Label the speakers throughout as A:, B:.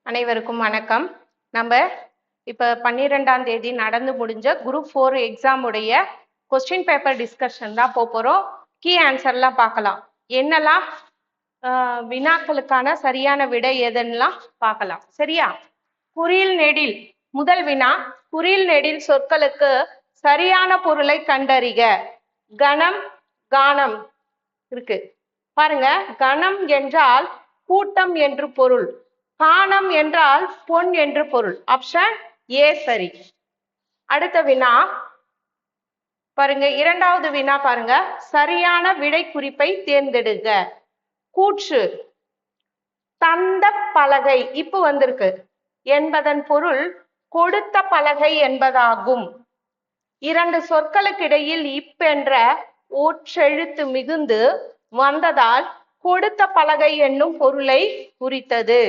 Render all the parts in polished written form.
A: அனைவருக்கும் வணக்கம். நம்ம இப்ப 12ஆம் தேதி நடந்து முடிஞ்ச குரூப் 4 எக்ஸாம் உடைய கொஸ்டின் பேப்பர் டிஸ்கஷன் தான் போறோம். கீ ஆன்சர்லாம் பார்க்கலாம். என்னெல்லாம் வினாக்களுக்கான சரியான விடை எதெல்லாம் பார்க்கலாம். சரியா? குறில் நெடில் முதல் வினா, குறில் நெடில் சொற்களுக்கு சரியான பொருளை கண்டறிக. கணம், கானம் இருக்கு பாருங்க. கணம் என்றால் கூட்டம் என்று பொருள், காணம் என்றால் பொன் என்று பொருள். ஆப்ஷன் ஏ சரி. அடுத்த வினா பாருங்க, இரண்டாவது வினா பாருங்க. சரியான விடை குறிப்பை தேர்ந்தெடுங்க. கூற்று தந்த பலகை இப்ப வந்திருக்கு என்பதன் பொருள் கொடுத்த பலகை என்பதாகும். இரண்டு சொற்களுக்கு இடையில் இப் என்ற ஓற்றெழுத்து மிகுந்து வந்ததால் கொடுத்த பலகை என்னும் பொருளை குறித்தது.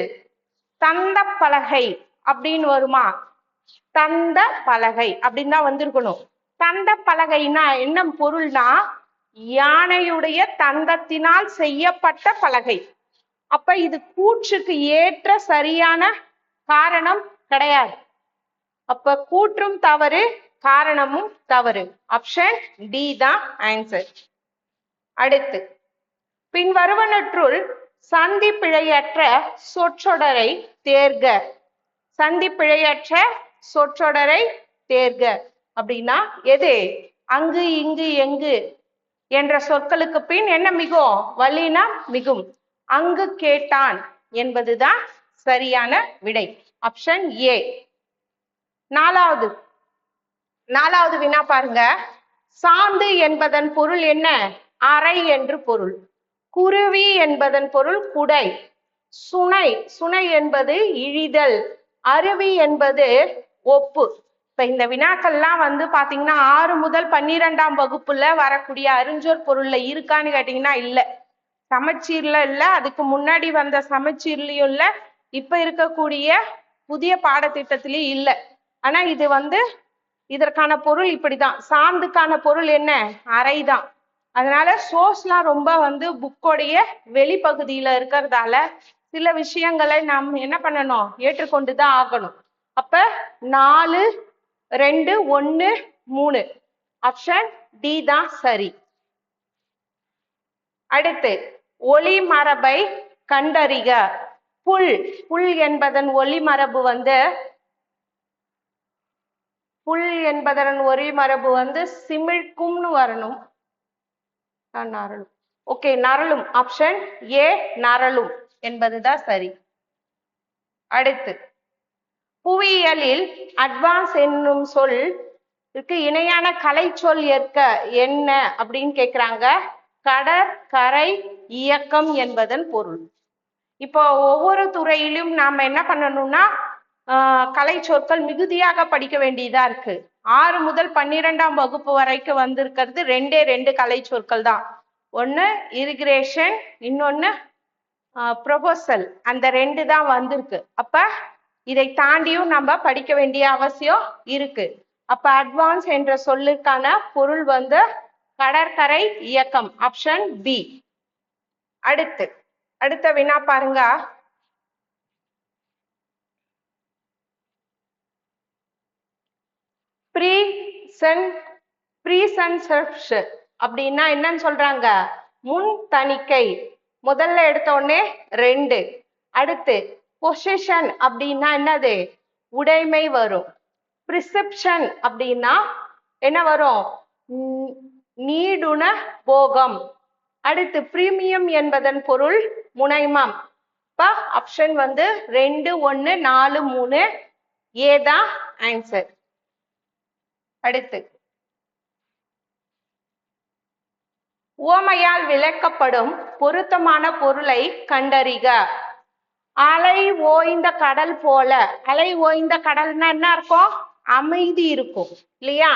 A: தந்த பலகை அப்படின்னு வருமா? தந்த பலகை அப்படின்னு தான் வந்திருக்கணும். தந்த பலகைனா என்ன பொருள்னா யானையுடைய தந்தத்தினால் செய்யப்பட்ட பலகை. அப்ப இது கூற்றுக்கு ஏற்ற சரியான காரணம் கிடையாது. அப்ப கூற்றும் தவறு, காரணமும் தவறு. ஆப்ஷன் டி தான் ஆன்சர். அடுத்து பின்வருவனற்றுள் சந்தி பிழையற்ற சொற்றொடரை தேர்க. சந்தி பிழையற்ற சொற்றொடரை தேர்க அப்படின்னா எது? அங்கு, இங்கு, எங்கு என்ற சொற்களுக்கு பின் என்ன மிகும்? வல்லினா மிகும். அங்கு கேட்டான் என்பதுதான் சரியான விடை. Option A. நாலாவது வினா பாருங்க. சாந்து என்பதன் பொருள் என்ன? அறை என்று பொருள். குருவி என்பதன் பொருள் குடை. சுனை, சுனை என்பது இழிதல். அருவி என்பது ஒப்பு. இப்ப இந்த வினாக்கள்லாம் பாத்தீங்கன்னா 6 முதல் 12ஆம் வகுப்புல வரக்கூடிய அறிஞ்சொர் பொருள்ல இருக்கான்னு கேட்டீங்கன்னா இல்ல. சமச்சீர்ல இல்ல, அதுக்கு முன்னாடி வந்த சமச்சீர்லயும் இல்ல, இப்ப இருக்கக்கூடிய புதிய பாடத்திட்டத்திலயும் இல்ல. ஆனா இது இதற்கான பொருள் இப்படிதான். சாந்துக்கான பொருள் என்ன? அறைதான். அதனால சோர்ஸ்லாம் ரொம்ப புக்கோடைய வெளிப்பகுதியில இருக்கிறதால சில விஷயங்களை நாம் என்ன பண்ணணும்? ஏற்றுக்கொண்டுதான் ஆகணும். அப்ப 4, 2, 1, 3 ஆப்ஷன் டி தான் சரி. அடுத்து ஒளி மரபை கண்டறிக. புல், புல் என்பதன் ஒளி மரபு புல் என்பதன் ஒளி மரபு சிமிழ்க்கும்னு வரணும். நரலும். ஓகே, நரலும். ஆப்ஷன் ஏ நரலும் என்பதுதான் சரி. அடுத்து புவியியலில் அட்வான்ஸ் என்னும் சொல் இணையான கலை சொல் ஏற்க என்ன அப்படின்னு கேக்குறாங்க. கடற்கரை இயக்கம் என்பதன் பொருள். இப்போ ஒவ்வொரு துறையிலும் நாம என்ன பண்ணணும்னா கலை சொற்கள் மிகுதியாக படிக்க வேண்டியதா இருக்கு. 6 முதல் 12ஆம் வகுப்பு வரைக்கும் வந்திருக்கிறது 2 கலை சொற்கள் தான். ஒன்னு இரிகிரேஷன், இன்னொன்னு ப்ரொபோசல். அந்த 2 தான் வந்திருக்கு. அப்ப இதை தாண்டியும் நம்ம படிக்க வேண்டிய அவசியம் இருக்கு. அப்ப அட்வான்ஸ் என்ற சொல்லுக்கான பொருள் கடற்கரை இயக்கம். Option B. அடுத்த வினா பாருங்க. ப்ரீசென்செப்ஷன் அப்படின்னா என்னன்னு சொல்றாங்க? முன் தணிக்கை. முதல்ல எடுத்த உடனே 2. அடுத்து பொசிஷன் அப்படின்னா என்னது? உடைமை வரும். பிரிசெப்ஷன் அப்படின்னா என்ன வரும்? நீடுன போகம். அடுத்து பிரீமியம் என்பதன் பொருள் முனைமம். ஆப்ஷன் 2, 1, 4, 3 ஏதான் ஆன்சர். அடுத்து உவமையால் விளக்கப்படும் பொருத்தமான பொருளை கண்டறிக. அலை ஓய்ந்த கடல் போல. அலை ஓய்ந்த கடல்னா என்ன இருக்கும்? அமைதி இருக்கும் இல்லையா?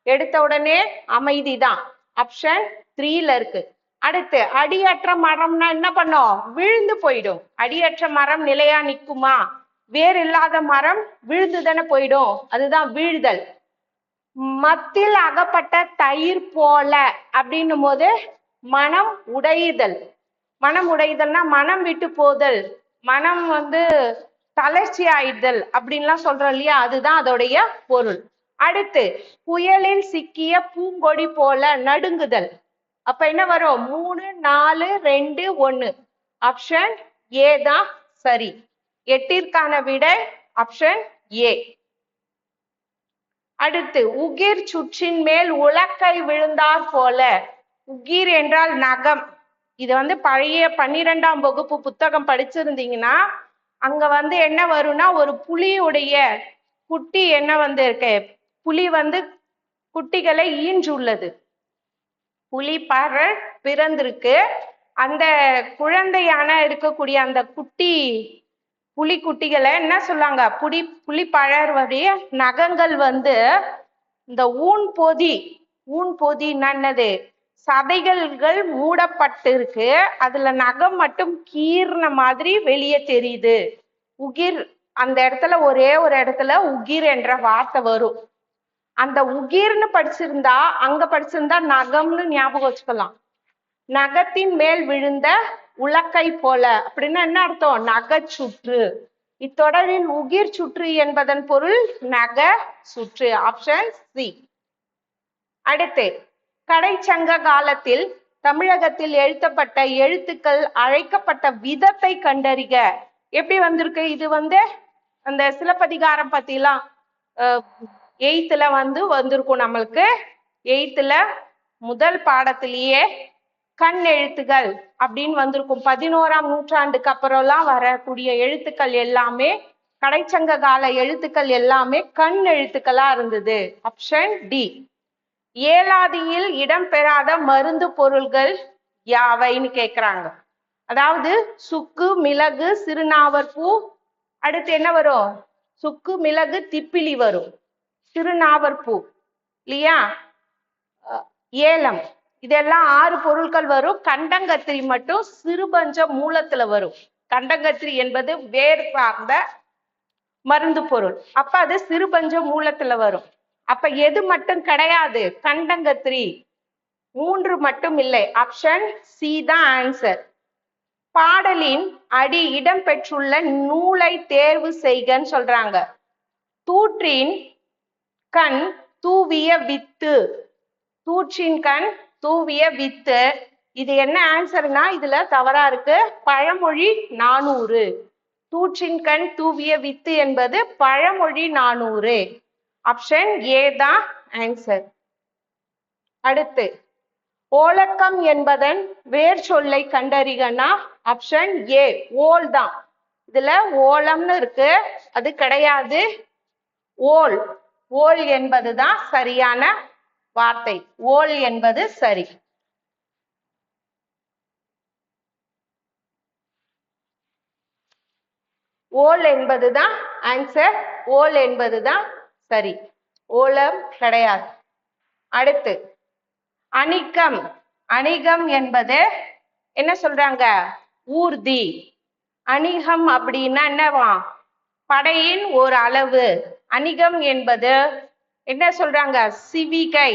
A: எடுத்த உடனே அமைதி தான். ஆப்ஷன் 3ல இருக்கு. அடுத்து அடியற்ற மரம்னா என்ன பண்ணும்? விழுந்து போயிடும். அடியற்ற மரம் நிலையா நிக்குமா? வேர் இல்லாத மரம் விழுந்து தானே போயிடும். அதுதான் வீழ்தல். மத்தில் அகப்பட்ட தயிர் போல அப்படின்னும் போது மனம் உடைதல். மனம் உடைதல்னா மனம் விட்டு போதல். மனம் தளர்ச்சி ஆயிடுதல் அப்படின்லாம் சொல்றோம் இல்லையா, அதுதான் அதோடைய பொருள். அடுத்து புயலில் சிக்கிய பூங்கொடி போல நடுங்குதல். அப்ப என்ன வரும்? 3 4 2 1. ஆப்ஷன் ஏ தான் சரி. 8ற்கான விடை ஆப்ஷன் ஏ. அடுத்து உகிர் சுற்றின் மேல் உலக்கை விழுந்தார் போல. உகிர் என்றால் நகம். இது பழைய 12ஆம் வகுப்பு புத்தகம் படிச்சிருந்தீங்கன்னா அங்க என்ன வரும்னா, ஒரு புலியுடைய குட்டி என்ன இருக்கு, புலி குட்டிகளை ஈன்றுள்ளது. புலி பிறந்திருக்கு. அந்த குழந்தையான இருக்கக்கூடிய அந்த புலி குட்டிகளை என்ன சொல்லாங்க, புலி பழருடைய நகங்கள் இந்த ஊன் பொதி என்னது, சதைகள் மூடப்பட்டிருக்கு. அதுல நகம் மட்டும் கீர்ன மாதிரி வெளியே தெரியுது. உகிர் அந்த இடத்துல ஒரே ஒரு இடத்துல உகிர் என்ற வார்த்தை வரும். அந்த உகிர்னு படிச்சிருந்தா அங்க படிச்சிருந்தா நகம்னு ஞாபகம் வச்சுக்கலாம். நகத்தின் மேல் விழுந்த உலக்கை போல அப்படின்னா என்ன அர்த்தம்? நகச்சுற்று. இத்தொடரில் உகிர் சுற்று என்பதன் பொருள் நக சுற்று. Option C. அடுத்து கடைச்சங்க காலத்தில் தமிழகத்தில் எழுத்தப்பட்ட எழுத்துக்கள் அழைக்கப்பட்ட விதத்தை கண்டறிக. எப்படி வந்திருக்கு இது? அந்த சிலப்பதிகாரம் பத்திலாம் 8th வந்திருக்கும். நம்மளுக்கு 8th முதல் பாடத்திலேயே கண் எழுத்துகள் அப்படின்னு வந்திருக்கும். 11ஆம் நூற்றாண்டுக்கு அப்புறம்லாம் வரக்கூடிய எழுத்துக்கள் எல்லாமே, கடைச்சங்க கால எழுத்துக்கள் எல்லாமே கண் எழுத்துக்களா இருந்தது. Option D. ஏலாதியில் இடம்பெறாத மருந்து பொருள்கள் யாவைன்னு கேக்குறாங்க. அதாவது சுக்கு, மிளகு, சிறுநாவற்பூ. அடுத்து என்ன வரும்? சுக்கு, மிளகு, திப்பிலி வரும். சிறுநாவற்பூ இல்லையா, ஏலம், இதெல்லாம் 6 பொருட்கள் வரும். கண்டங்கத்திரி மட்டும் சிறுபஞ்ச மூலத்துல வரும். கண்டங்கத்திரி என்பது வேர் சார்ந்த மருந்து பொருள். அப்ப அது சிறுபஞ்ச மூலத்துல வரும். அப்ப எது மட்டும் கிடையாது? கண்டங்கத்திரி. 3 மட்டும் இல்லை. ஆப்ஷன் சி தான் ஆன்சர். பாடலின் அடி இடம்பெற்றுள்ள நூலை தேர்வு செய்கன்னு சொல்றாங்க. தூற்றின் கண் தூவிய வித்து. தூற்றின் கண் தூவிய வித்து. இது என்ன ஆன்சர்னா, இதுல தவறா இருக்கு. பழமொழி 400. தூற்றின் கண் தூவிய வித்து என்பது பழமொழி 400. ஆப்ஷன் ஏ தான் ஆன்சர். அடுத்து ஓலக்கம் என்பதன் வேர் சொல்லை கண்டறிகனா, ஆப்ஷன் ஏ ஓல் தான். இதுல ஓலம்னு இருக்கு, அது கிடையாது. ஓல். ஓல் என்பதுதான் சரியான வார்த்தை. ஓல் என்பது சரி. ஓல் என்பதுதான் ஆன்சர். ஓல் என்பதுதான் சரி. ஓலம் கிடையாது. அடுத்து அணிகம். அணிகம் என்பது என்ன சொல்றாங்க? ஊர்தி. அணிகம் அப்படின்னா என்னவா? படையின் ஒரு அளவு. அணிகம் என்பது என்ன சொல்றாங்க? சிவிகை.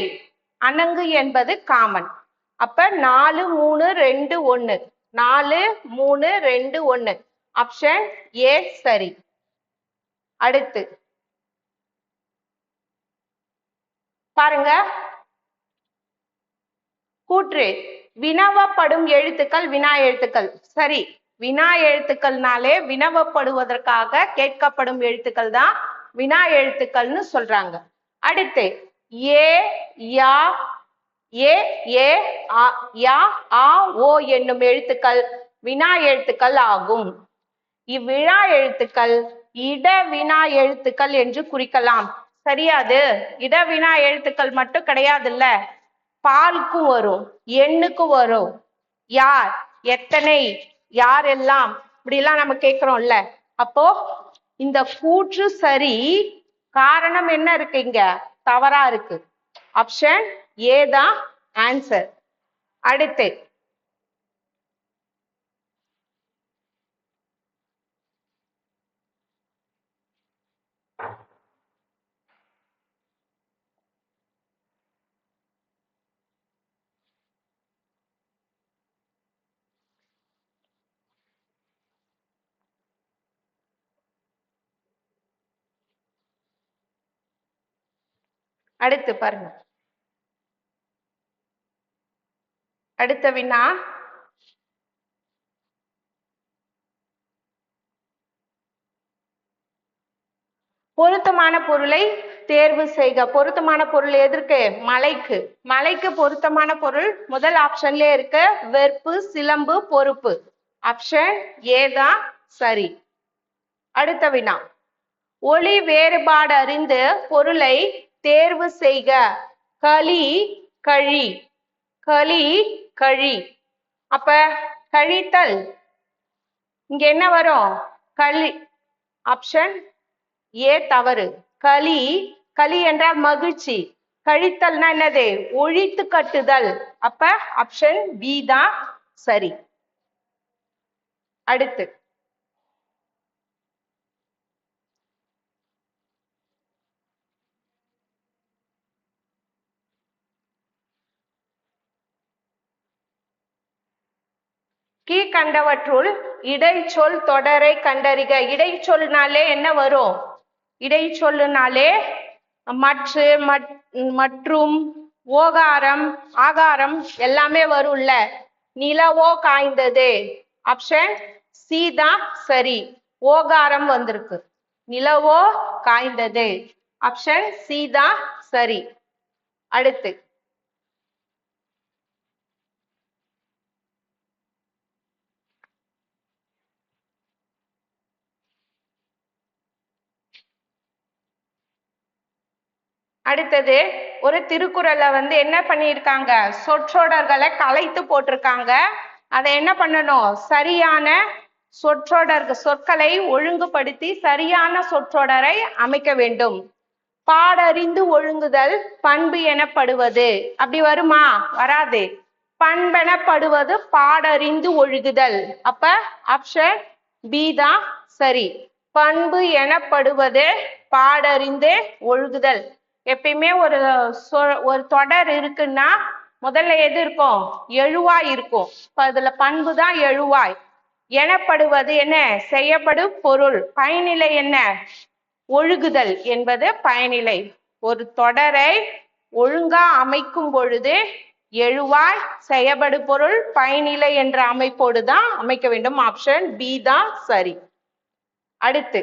A: அணங்கு என்பது காமன். அப்ப 4 3 2 1. 4 3 2 1. ஆப்ஷன் ஏ சரி. அடுத்து பாருங்க, கூற்று வினவப்படும் எழுத்துக்கள் வினா எழுத்துக்கள். சரி, வினா எழுத்துக்கள்னாலே வினவப்படுவதற்காக கேட்கப்படும் எழுத்துக்கள் தான் வினா எழுத்துக்கள்னு சொல்றாங்க. அடுத்து ஏ யா ஏ ஏ யா ஆ ஓ என்னும் எழுத்துக்கள் வினா எழுத்துக்கள் ஆகும். இவ்வினா எழுத்துக்கள் இட வினா எழுத்துக்கள் என்று குறிக்கலாம். சரியாது? இடவினா எழுத்துக்கள் மட்டும் கிடையாதுல்ல, பாலுக்கும் வரும், எண்ணுக்கும் வரும். யார், எத்தனை, யாரெல்லாம், இப்படிலாம் நம்ம கேட்கிறோம்ல. அப்போ இந்த கூற்று சரி. காரணம் என்ன இருக்கு? இங்க தவறா இருக்கு. ஆப்ஷன் ஏ தான் ஆன்சர். அடுத்து அடுத்து பாருங்க, அடுத்த வினா, பொருத்தமான பொருளை தேர்வு செய்க. பொருத்தமான பொருள் எதற்கு? மலைக்கு. மலைக்கு பொருத்தமான பொருள் முதல் ஆப்ஷன்ல இருக்கு, வெற்பு, சிலம்பு, பொறுப்பு. ஆப்ஷன் ஏ தான் சரி. அடுத்த வினா, ஒளி வேறுபாடு அறிந்து பொருளை தேர்வு செய்க. களி, கழி. களி, கழி. அப்ப கழித்தல் இங்க என்ன வரும்? களி. ஆப்ஷன் ஏ தவறு. களி, களி என்றால் மகிழ்ச்சி. கழித்தல்னா என்னது? ஒழித்து கட்டுதல். அப்ப ஆப்ஷன் பி தான் சரி. அடுத்து, கீழ்கண்டவற்றுள் இடைச்சொல் தொடரை கண்டறிக. இடைச்சொல்னாலே என்ன வரும்? இடைச்சொல்லுனாலே மற்று, மற்றும், ஓகாரம், ஆகாரம் எல்லாமே வரும்ல. நிலவோ காய்ந்தது. ஆப்ஷன் சி தான் சரி. ஓகாரம் வந்திருக்கு. நிலவோ காய்ந்தது. ஆப்ஷன் சி தான் சரி. அடுத்து, அடுத்தது ஒரு திருக்குறளை என்ன பண்ணியிருக்காங்க? சொற்றொடர்களை கலைத்து போட்டிருக்காங்க. அதை என்ன பண்ணணும்? சரியான சொற்களை ஒழுங்குபடுத்தி சரியான சொற்றொடரை அமைக்க வேண்டும். பாடறிந்து ஒழுங்குதல் பண்பு எனப்படுவது. அப்படி வருமா? வராது. பண்பெனப்படுவது பாடறிந்து ஒழுகுதல். அப்ப ஆப்ஷன் பி தான் சரி. பண்பு எனப்படுவது பாடறிந்து ஒழுகுதல். எப்பயுமே ஒரு தொடர் இருக்குன்னா முதல்ல எது இருக்கும்? எழுவாய் இருக்கும். இப்ப அதுல பண்பு தான் எழுவாய். எனப்படுவது என்ன? செய்யப்படும் பொருள். பயனிலை என்ன? ஒழுகுதல் என்பது பயனிலை. ஒரு தொடரை ஒழுங்கா அமைக்கும் பொழுது எழுவாய், செய்யப்படு பொருள், பயனிலை என்ற அமைப்போடு தான் அமைக்க வேண்டும். ஆப்ஷன் பி தான் சரி. அடுத்து,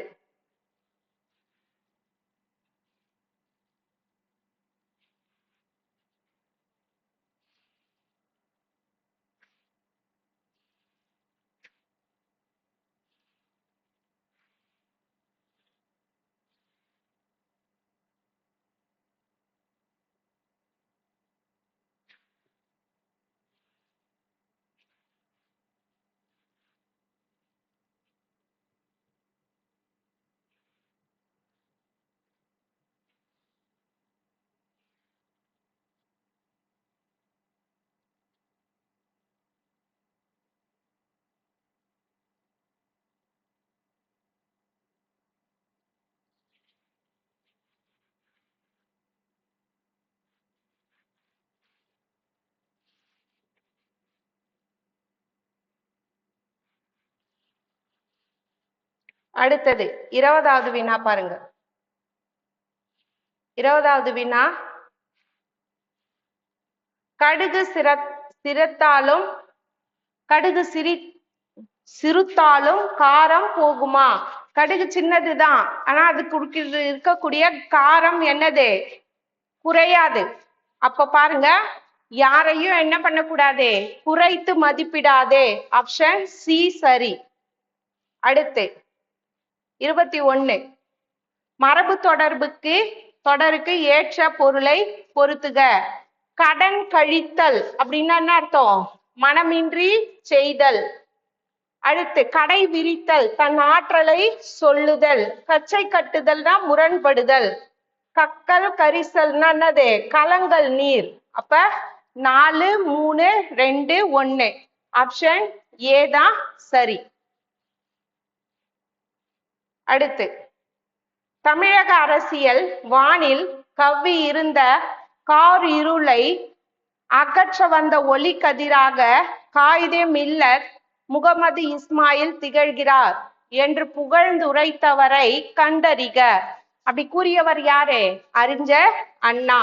A: அடுத்தது 20வது வினா பாருங்க. 20வது வினா, கடுகு சிரத்தாலும் கடுகு சிறுத்தாலும் காரம் போகுமா? கடுகு சின்னதுதான், ஆனா அதுக்கு இருக்கக்கூடிய காரம் என்னது? குறையாது. அப்ப பாருங்க, யாரையும் என்ன பண்ணக்கூடாது? குறைத்து மதிப்பிடாதே. ஆப்ஷன் சி சரி. அடுத்து 21, மரபு தொடருக்கு ஏற்ற பொருளை பொருத்துக. கடன் கழித்தல் அப்படின்னா என்ன அர்த்தம்? மனமின்றி செய்தல். அடுத்து, கடை விரித்தல் தன் ஆற்றலை சொல்லுதல். கச்சை கட்டுதல் தான் முரண்படுதல். கக்கல் கரிசல்னா என்னது? கலங்கல் நீர். அப்ப 4, 3, 2, 1. ஆப்ஷன் ஏ தான் சரி. அடுத்து, தமிழக அரசியல் வானில் கவ்வி இருந்த கார் இருளை அகற்ற வந்த ஒளி கதிராக காயிதே மில்லத் முகமது இஸ்மாயில் திகழ்கிறார் என்று புகழ்ந்துரைத்தவரை கண்டறிக. அப்படி கூறியவர் யாரு? அறிஞர் அண்ணா.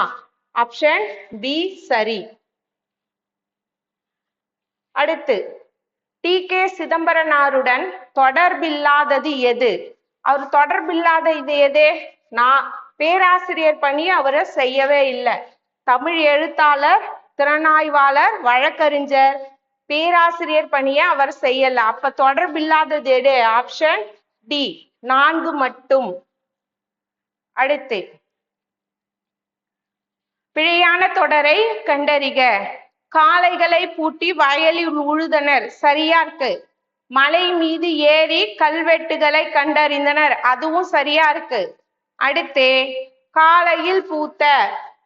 A: ஆப்ஷன் பி சரி. அடுத்து டி.கே. சிதம்பரனாருடன் தொடர்பில்லாதது எது? அவர் தொடர்பில்லாத இது எது? நான் பேராசிரியர் பணி அவரை செய்யவே இல்லை. தமிழ் எழுத்தாளர், திறனாய்வாளர், வழக்கறிஞர், பேராசிரியர் பணியை அவர் செய்யல. அப்ப தொடர்பில்லாதது எது? ஆப்ஷன் டி 4 மட்டும். அடுத்து பிழையான தொடரை கண்டறிக. காளைகளை பூட்டி வயலில் உழுதனர், சரியா இருக்கு. மலை மீது ஏறி கல்வெட்டுகளை கண்டறிந்தனர், அதுவும் சரியா இருக்கு. அடுத்து காலையில் பூத்த,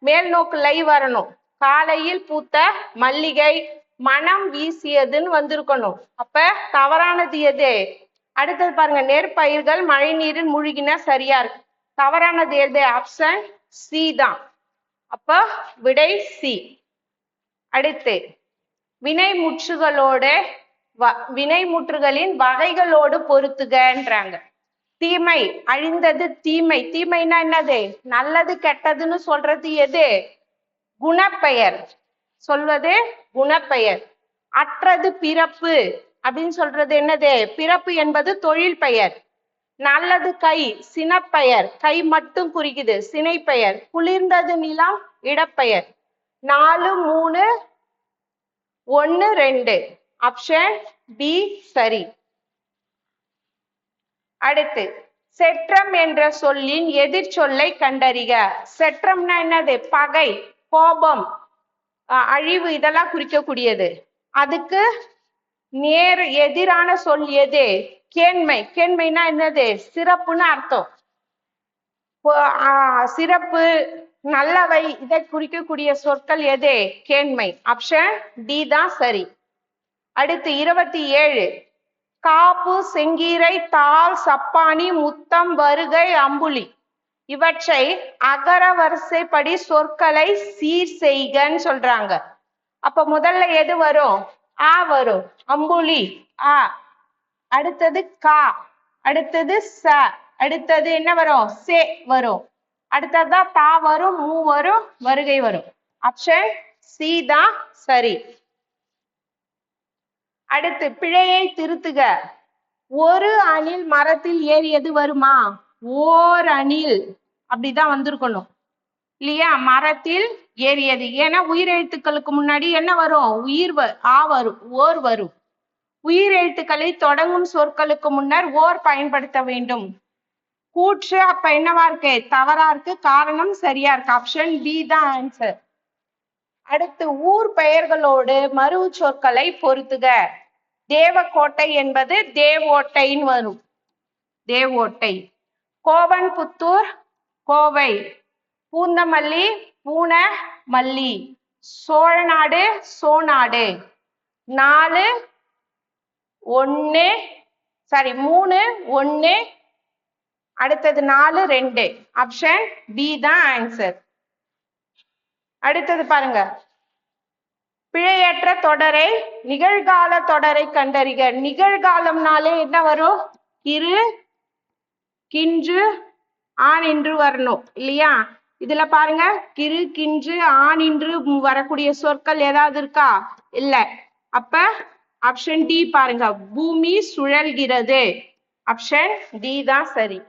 A: மேல் நோக்கு லை வரணும். காலையில் பூத்த மல்லிகை மனம் வீசியதுன்னு வந்திருக்கணும். அப்ப தவறானது எது? அடுத்தது பாருங்க, நெற்பயிர்கள் மழை நீரில் மூழ்கின, சரியா இருக்கு. தவறானது எது? ஆப்ஷன் சி தான். அப்ப விடை சி. அடுத்து வினைமுற்றுகளின் வகைகளோடு பொருத்துகன்றாங்க. தீமை, அழிந்தது தீமை. தீமைனா என்னது? நல்லது கெட்டதுன்னு சொல்றது எது? குணப்பெயர். சொல்வது குணப்பெயர். அற்றது பிறப்பு அப்படின்னு சொல்றது என்னது? பிறப்பு என்பது தொழில் பெயர். நல்லது கை, சினப்பெயர். கை மட்டும் குறிக்குது, சினைப்பெயர். குளிர்ந்தது நிலம், இடப்பெயர். 4, 3, 1, 2. ஆப்ஷன் பி சரி. அடுத்து செற்றம் என்ற சொல்லின் எதிர் சொல்லை கண்டறிக. செற்றம்னா என்னது? பகை, கோபம், அழிவு, இதெல்லாம் குறிக்கக்கூடியது. அதுக்கு நேர் எதிரான சொல் எது? கேண்மை. கேண்மைனா என்னது? சிறப்புன்னு அர்த்தம். சிறப்பு, நல்லவை, இதை குறிக்கக்கூடிய சொற்கள் எது? கேண்மை. ஆப்ஷன் டி தான் சரி. அடுத்து 27. காப்பு, செங்கீரை, தாள், சப்பானி, முத்தம், வருகை, அம்புலி இவற்றை அகர வரிசைப்படி சொற்களை சீர் செய்கன்னு சொல்றாங்க. அப்ப முதல்ல எது வரும்? ஆ வரும். அம்புலி ஆ. அடுத்தது கா. அடுத்தது ச. அடுத்தது என்ன வரும்? சே வரும். அடுத்ததுதான் தா வரும், மூ வரும், வருகை வரும். ஆப்ஷன் சி தான் சரி. அடுத்து பிழையை திருத்துக. ஒரு அணில் மரத்தில் ஏறியது வருமா? ஓர் அணில் அப்படிதான் வந்திருக்கணும் இல்லையா? மரத்தில் ஏறியது. ஏன்னா உயிரெழுத்துக்களுக்கு முன்னாடி என்ன வரும்? ஆ வரும், ஓர் வரும். உயிரெழுத்துக்களை தொடங்கும் சொற்களுக்கு முன்னர் ஓர் பயன்படுத்த வேண்டும். கூற்று அப்ப என்னவா இருக்கு? தவறா இருக்கு. காரணம் சரியா இருக்கு. ஆப்ஷன் பி தான் ஆன்சர். அடுத்து ஊர் பெயர்களோடு மறு சொற்களை பொருத்துக. தேவக்கோட்டை என்பது தேவோட்டைன்னு வரும். தேவோட்டை. கோவன்புத்தூர் கோவை. பூந்தமல்லி பூன மல்லி. சோழநாடு சோநாடு. 4, 1 3, 1. அடுத்தது 4, 2. ஆப்ஷன் பி தான் ஆன்சர். அடுத்தது பாருங்க, பிழையற்ற தொடரை நிகழ்கால தொடரை கண்டறிக. நிகழ்காலம்னாலே என்ன வரும்? கிறு, கின்று, ஆண் என்று வரணும் இல்லையா? இதுல பாருங்க, கிறு, கின்று, ஆண் என்று வரக்கூடிய சொற்கள் ஏதாவது இருக்கா? இல்ல. அப்ப ஆப்ஷன் டி பாருங்க, பூமி சுழல்கிறது. ஆப்ஷன் டி தான் சரி.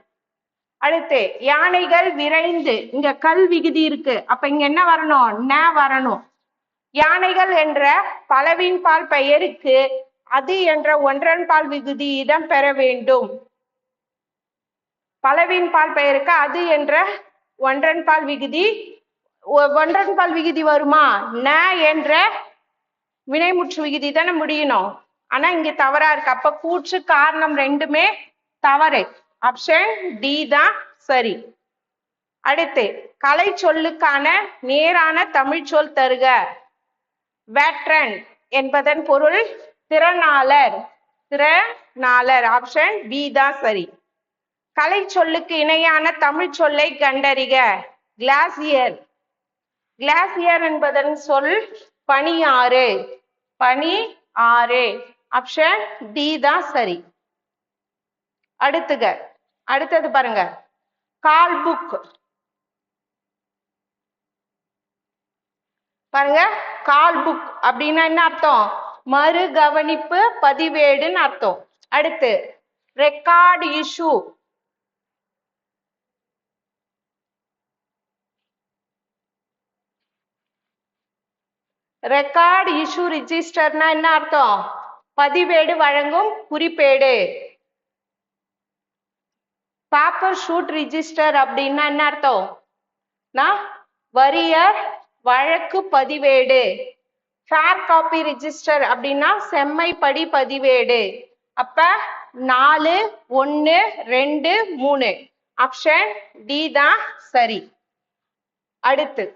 A: அடுத்து யானைகள் விரைந்து. இங்க கல் விகுதி இருக்கு. அப்ப இங்க என்ன வரணும்? ந வரணும். யானைகள் என்ற பலவின் பால் பெயருக்கு அது என்ற ஒன்றன் பால் விகுதி இடம் பெற வேண்டும். பலவின் பால் பெயருக்கு அது என்ற ஒன்றன் பால் விகுதி. ஒன்றன் பால் விகுதி வருமா? ந என்ற வினைமுற்று விகுதி தானே முடியணும். ஆனா இங்க தவறா இருக்கு. அப்ப கூற்று காரணம் ரெண்டுமே தவறு. ஆப்ஷன் டி தான் சரி. அடுத்து கலை சொல்லுக்கான நேரான தமிழ் சொல் தருக. வேட்ரன் என்பதன் பொருள் திறனாளர். திறனாளர். ஆப்ஷன் பி தான் சரி. கலை சொல்லுக்கு இணையான தமிழ் சொல்லை கண்டறிக. கிளாசியர். கிளாசியர் என்பதன் சொல் பனியாறு. பனி ஆறு. ஆப்ஷன் டி தான் சரி. அடுத்தது பாருங்க, கால் புக் பாருங்க, கால் புக் அப்படின்னா என்ன அர்த்தம்? மறு கவனிப்பு பதிவேடுன்னு அர்த்தம். அடுத்து ரெக்கார்ட் இஷ்யூ. ரெக்கார்ட் இஷ்யூ ரிஜிஸ்டர்னா என்ன அர்த்தம்? பதிவேடு வழங்கும் குறிப்பேடு. பேப்பர் ஷூட் ரிஜிஸ்டர் அப்படின்னா என்ன அர்த்தம்? வரியர் வழக்கு பதிவேடு. ஃபேர் காப்பி ரிஜிஸ்டர் அப்படின்னா செம்மைப்படி பதிவேடு. அப்ப 4, 1, 2, 3 ஆப்ஷன் டி தான் சரி. அடுத்து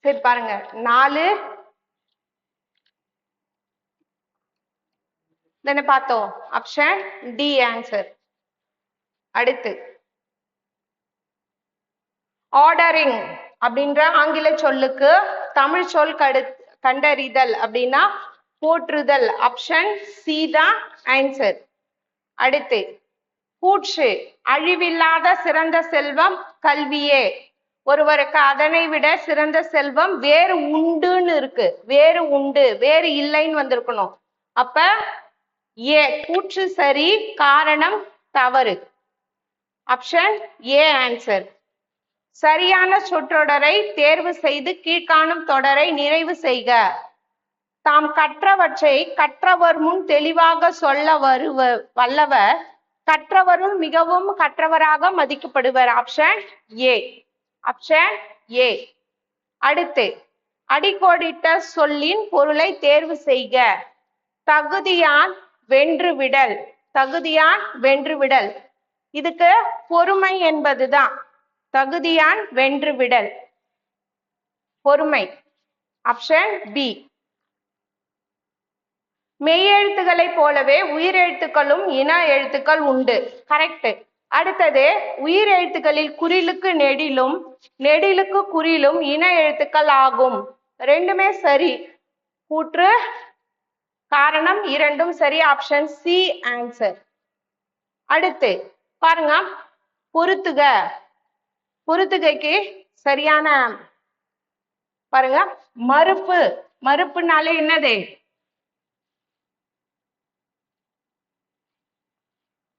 A: சரி பாருங்க, 4 தானே பார்த்தோம். Option D answer. அடுத்து ஆர்டரிங் அப்படின்ற ஆங்கில சொல்லுக்கு தமிழ் சொல் கண்டறிதல் அப்படின்னா போற்றுதல். ஆப்ஷன் சி தான் ஆன்சர். அடுத்து கூற்று அழிவில்லாத சிறந்த செல்வம் கல்வியே. ஒருவருக்கு அதனை விட சிறந்த செல்வம் வேறு உண்டுன்னு இருக்கு. வேறு உண்டு, வேறு இல்லைன்னு வந்திருக்கணும். அப்ப ஏ கூற்று சரி, காரணம் தவறு. Option A answer. சரியான சொற்றொடரை தேர்வு செய்து கீழ்காணும் தொடரை நிறைவு செய்க. தாம் கற்றவற்றை கற்றவர் முன் தெளிவாக சொல்ல வல்லவர் கற்றவருள் மிகவும் கற்றவராக மதிக்கப்படுவர். Option A. Option A. அடுத்து அடிக்கோடிட்ட சொல்லின் பொருளை தேர்வு செய்க. தகுதியான் வென்றுவிடல். தகுதியான் வென்றுவிடல், இதுக்கு பொறுமை என்பதுதான். தகுதியான் வென்றுவிடல், பொறுமை. Option B. மெய்யெழுத்துக்களை போலவே உயிரெழுத்துக்களும் இன எழுத்துக்கள் உண்டு. கரெக்ட். அடுத்தது உயிர் எழுத்துக்களில் குறிலுக்கு நெடிலும் நெடிலுக்கு குறிலும் இன எழுத்துக்கள் ஆகும். ரெண்டுமே சரி. கூற்று காரணம் இரண்டும் சரி. Option C answer. அடுத்து பாருங்க, பொறுத்துக. பொறுத்துகைக்கு சரியான பாருங்க, மறுப்பு. மறுப்புனாலே என்னது?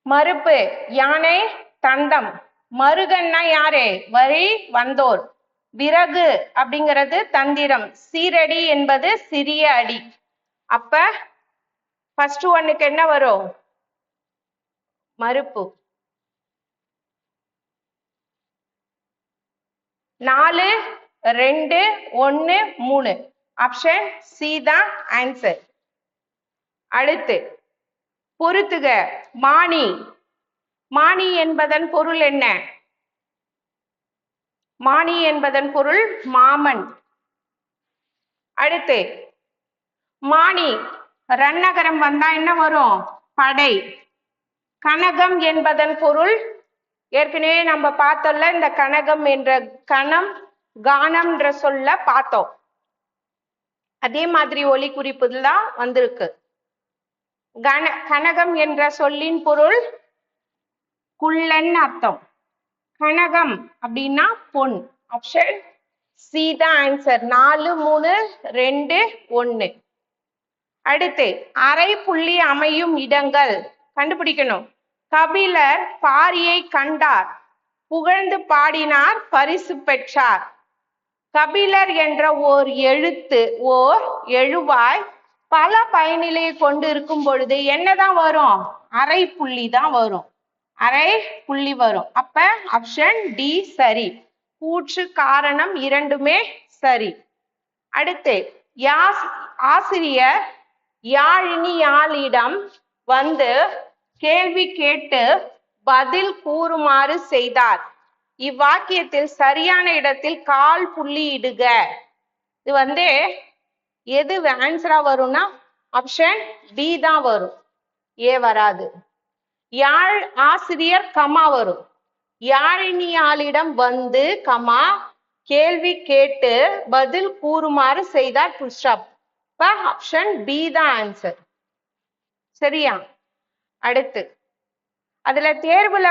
A: மறுப்பு யானை தந்தம். மருகன்னா யாரு? வரி வந்தோர். விறகு அப்படிங்கிறது தந்திரம். சீரடி என்பது சிறிய அடி. அப்ப ஃபர்ஸ்ட் ஒன்னுக்கு என்ன வரும்? மறுப்பு. 4, 2, 1, 3 ஆப்ஷன் சி தான் ஆன்சர். அடுத்து பொறுத்துக. மானி. மானி என்பதன் பொருள் என்ன? மானி என்பதன் பொருள் மாமன். அடுத்து மானி ரன்னகரம் வந்தா என்ன வரும்? படை. கனகம் என்பதன் பொருள் ஏற்கனவே நம்ம பார்த்தோம்ல, இந்த கனகம் என்ற கணம் கானம் என்ற சொல்ல பார்த்தோம். அதே மாதிரி ஒலி குறிப்புல தான் வந்திருக்கு. கனகம் என்ற சொல்லின் பொருள் குள்ளன் அர்த்தம். கனகம் அப்படின்னா பொன். ஆப்ஷன் சி தான் ஆன்சர். 4, 3, 2, 1. அடுத்து அரை புள்ளி அமையும் இடங்கள் கண்டுபிடிக்கணும். கபிலர் பாரியை கண்டார், புகழ்ந்து பாடினார், பரிசு பெற்றார். கபிலர் என்ற ஓர் எழுவாய் பல பயனிலையை கொண்டு இருக்கும் பொழுது என்னதான் வரும்? அரை புள்ளி தான் வரும். அரை புள்ளி வரும். அப்ப ஆப்ஷன் டி சரி. கூற்று காரணம் இரண்டுமே சரி. அடுத்து ஆசிரியர் யாழினியாளிடம் வந்து கேள்வி கேட்டு பதில் கூறுமாறு செய்தார். இவ்வாக்கியத்தில் சரியான இடத்தில் கால் புள்ளி இடுக. இது எது ஆன்சரா வரும்னா ஆப்ஷன் டி தான் வரும். ஏ வராது. யாழ் ஆசிரியர் கமா வரும். யாழினியாளிடம் வந்து கமா கேள்வி கேட்டு பதில் கூறுமாறு செய்தார் ஃபுல் ஸ்டாப். ஆப்ஷன் பி தான் ஆன்சர். சரியா? அடுத்து அதுல தேர்வுல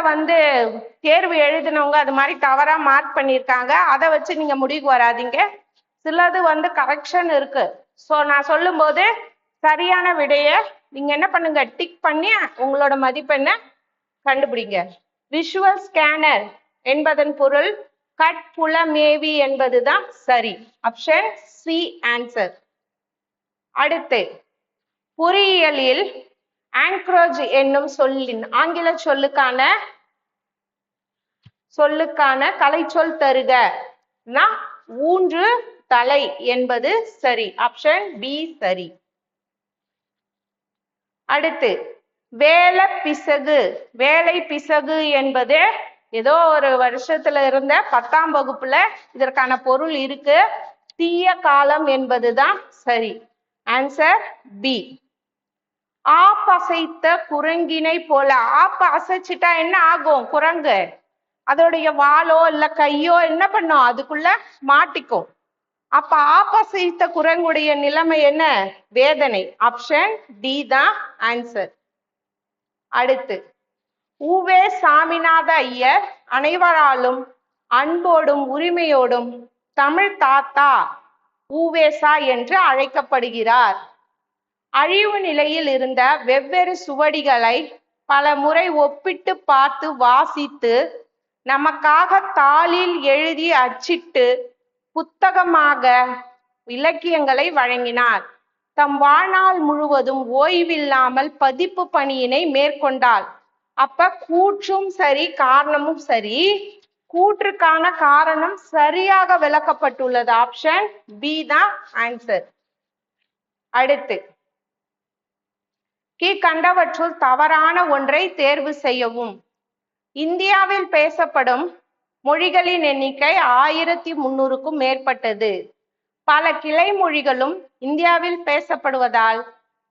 A: தேர்வு எழுதினவங்க அது மாதிரி தவறா மார்க் பண்ணியிருக்காங்க. அதை வச்சு நீங்க முடிவுக்கு வராதீங்க. சிலது கரெக்ஷன் இருக்கு. ஸோ நான் சொல்லும் போது சரியான விடைய நீங்க என்ன பண்ணுங்க, டிக் பண்ணி உங்களோட மதிப்பெண்ணை கண்டுபிடிங்க. விஷுவல் ஸ்கேனர் என்பதன் பொருள் கட்புலமேவி என்பதுதான் சரி. Option C answer. அடுத்து பொறியியலில் ஆங்க்ரோஜ் என்னும் சொல்லின் ஆங்கில சொல்லுக்கான கலைச்சொல் தருக. ஊன்று தலை என்பது சரி. ஆப்ஷன் பி சரி. அடுத்து வேலை பிசகு என்பது ஏதோ ஒரு வருஷத்துல இருந்த 10ஆம் வகுப்புல இதற்கான பொருள் இருக்கு. தீய காலம் என்பதுதான் சரி. Answer B. ஆப்பசைத்த குரங்கினை போல. ஆப்ப அசைச்சிட்டா என்ன ஆகும்? குரங்கு அதோடைய வாலோ இல்ல கையோ என்ன பண்ணும்? அதுக்குள்ள மாட்டிக்கும். அப்ப ஆப்பசைத்த குரங்குடைய நிலைமை என்ன? வேதனை. ஆப்ஷன் டி தான் ஆன்சர். அடுத்து உவே சாமிநாத ஐயர் அனைவராலும் அன்போடும் உரிமையோடும் தமிழ் தாத்தா உவேசா என்று அழைக்கப்படுகிறார். அழிவு நிலையில் இருந்த வெவ்வேறு சுவடிகளை பல முறை ஒப்பிட்டு பார்த்து வாசித்து நமக்காக தாளில் எழுதி அச்சிட்டு புத்தகமாக இலக்கியங்களை வழங்கினார். தம் வாழ்நாள் முழுவதும் ஓய்வில்லாமல் பதிப்பு பணியினை மேற்கொண்டாள். அப்ப கூற்றும் சரி, காரணமும் சரி. கூற்றுக்கான காரணம் சரியாக விளக்கப்பட்டுள்ளது. ஆப்ஷன் பி தான் ஆன்சர். அடுத்து கீழ்கண்டவற்றுள் தவறான ஒன்றை தேர்வு செய்யவும். இந்தியாவில் பேசப்படும் மொழிகளின் எண்ணிக்கை 1300க்கும் மேற்பட்டது. பல கிளை மொழிகளும் இந்தியாவில் பேசப்படுவதால்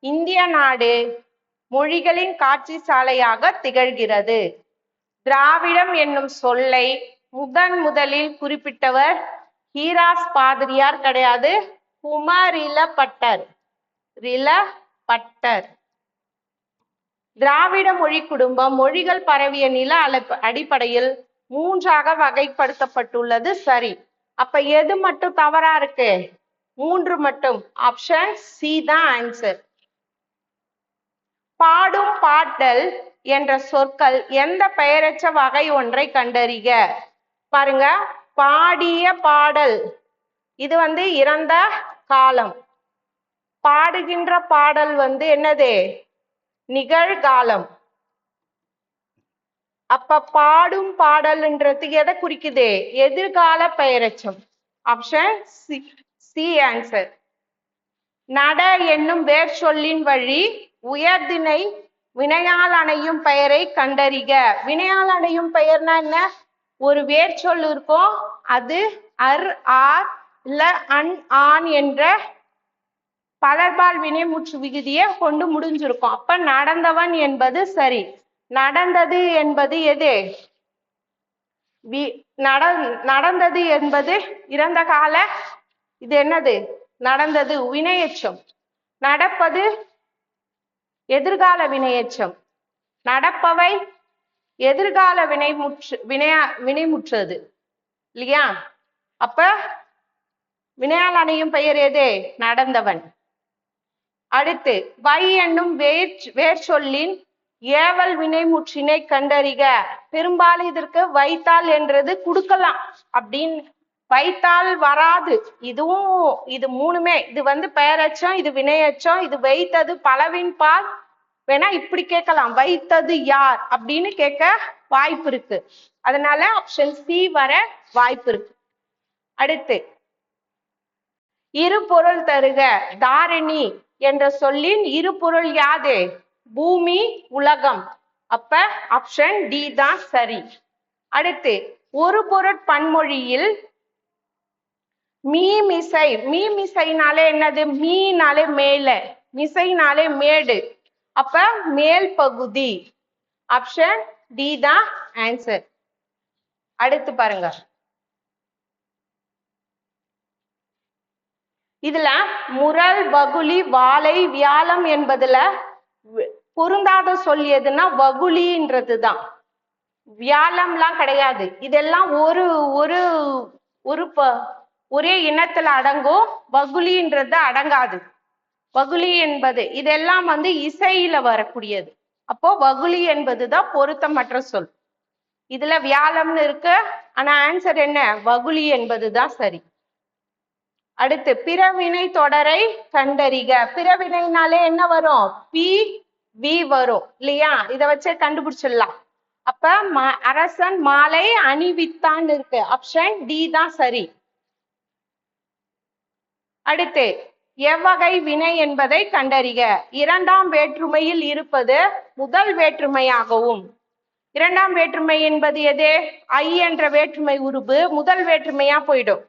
A: இந்திய நாடு மொழிகளின் காட்சி சாலையாக திகழ்கிறது. திராவிடம் என்னும் சொல்லை முதலில் குறிப்பிட்டவர் ஹீராஸ் பாதிரியார் கிடையாது, குமரிலப்பட்டர். திராவிட மொழி குடும்பம் மொழிகள் பரவிய நில அடிப்படையில் 3ஆக வகைப்படுத்தப்பட்டுள்ளது. சரி. அப்ப எது மட்டும் தவறா இருக்கு? 3 மட்டும். ஆப்ஷன் சி தான் ஆன்சர். பாடும் பாடல் என்ற சொற்கள் எந்த பெயரற்ற வகை ஒன்றை கண்டறிக. பாருங்க, பாடிய பாடல் இது இறந்த காலம். பாடுகின்ற பாடல் என்னது? நிகழ்காலம். அப்ப பாடும் பாடல்ன்றது எதை குறிக்குது? எதிர்கால பெயரச்சம். Option C answer. நட என்னும் வேர் சொல்லின் வழி உயர்திணை வினையால் அணையும் பெயரை கண்டறிக. வினையால் அணையும் பெயர்னா என்ன? ஒரு வேர் சொல் இருக்கும், அது அர், ஆர் இல்ல அன், ஆன் என்ற பலர்பால் வினைமுற்று விகுதியை கொண்டு முடிஞ்சிருக்கும். அப்ப நடந்தவன் என்பது சரி. நடந்தது என்பது எது? நடந்தது என்பது இறந்த கால. இது என்னது? நடந்தது வினையெச்சம். நடப்பது எதிர்கால வினையெச்சம். நடப்பவை எதிர்கால வினைமுற்றது இல்லையா? அப்ப வினையால் அணையும் பெயர் எது? நடந்தவன். அடுத்து வை என்னும் வேர் சொல்லின் ஏவல் வினைமுற்றினை கண்டறிக. பெரும்பாலும் இதற்கு வைத்தால் என்றது கொடுக்கலாம். அப்படின்னு வைத்தால் வராது. இது மூணுமே, இது பெயரச்சம், இது வினையச்சம், இது வைத்தது பலவின் பால். வேணா இப்படி கேட்கலாம், வைத்தது யார் அப்படின்னு கேட்க வாய்ப்பு இருக்கு. அதனால ஆப்ஷன் சி வர வாய்ப்பு இருக்கு. அடுத்து இரு பொருள் தருக. தாரிணி என்ற சொல்லின் இரு பொருள் யாது? பூமி, உலகம். அப்ப ஆப்ஷன் டி தான் சரி. அடுத்து ஒரு பொருட் பன்மொழியில் மீமிசை. மீமிசைனாலே என்னது? மீனாலே மேல, மிசைனாலே மேடு. அப்ப மேல் பகுதி. ஆப்ஷன் டி தான் ஆன்சர். அடுத்து பாருங்க, இதுல முரல், வகுளி, வாழை, வியாழம் என்பதுல பொருந்தாத சொல் எதுன்னா வகுளின்றதுதான். வியாழம்லாம் கிடையாது. இதெல்லாம் ஒரே இனத்துல அடங்கும். வகுளின்றது அடங்காது. வகுளி என்பது இதெல்லாம் இசையில வரக்கூடியது. அப்போ வகுளி என்பதுதான் பொருத்தமற்ற சொல். இதுல வியாழம்னு இருக்கு, ஆனா ஆன்சர் என்ன? வகுளி என்பதுதான் சரி. அடுத்து பிறவினை தொடரை கண்டறிக. பிறவினைனாலே என்ன வரும்? பி வி வரும் இல்லையா? இத வச்சே கண்டுபிடிச்சிடலாம். அப்ப அரசன் மாலை அணிவித்தான் இருக்கு. ஆப்ஷன் டி தான் சரி. அடுத்து எவ்வகை வினை என்பதை கண்டறிக. இரண்டாம் வேற்றுமையில் இருப்பது முதல் வேற்றுமையாகவும், இரண்டாம் வேற்றுமை என்பது எது? ஐ என்ற வேற்றுமை உருபு முதல் வேற்றுமையா போயிடும்.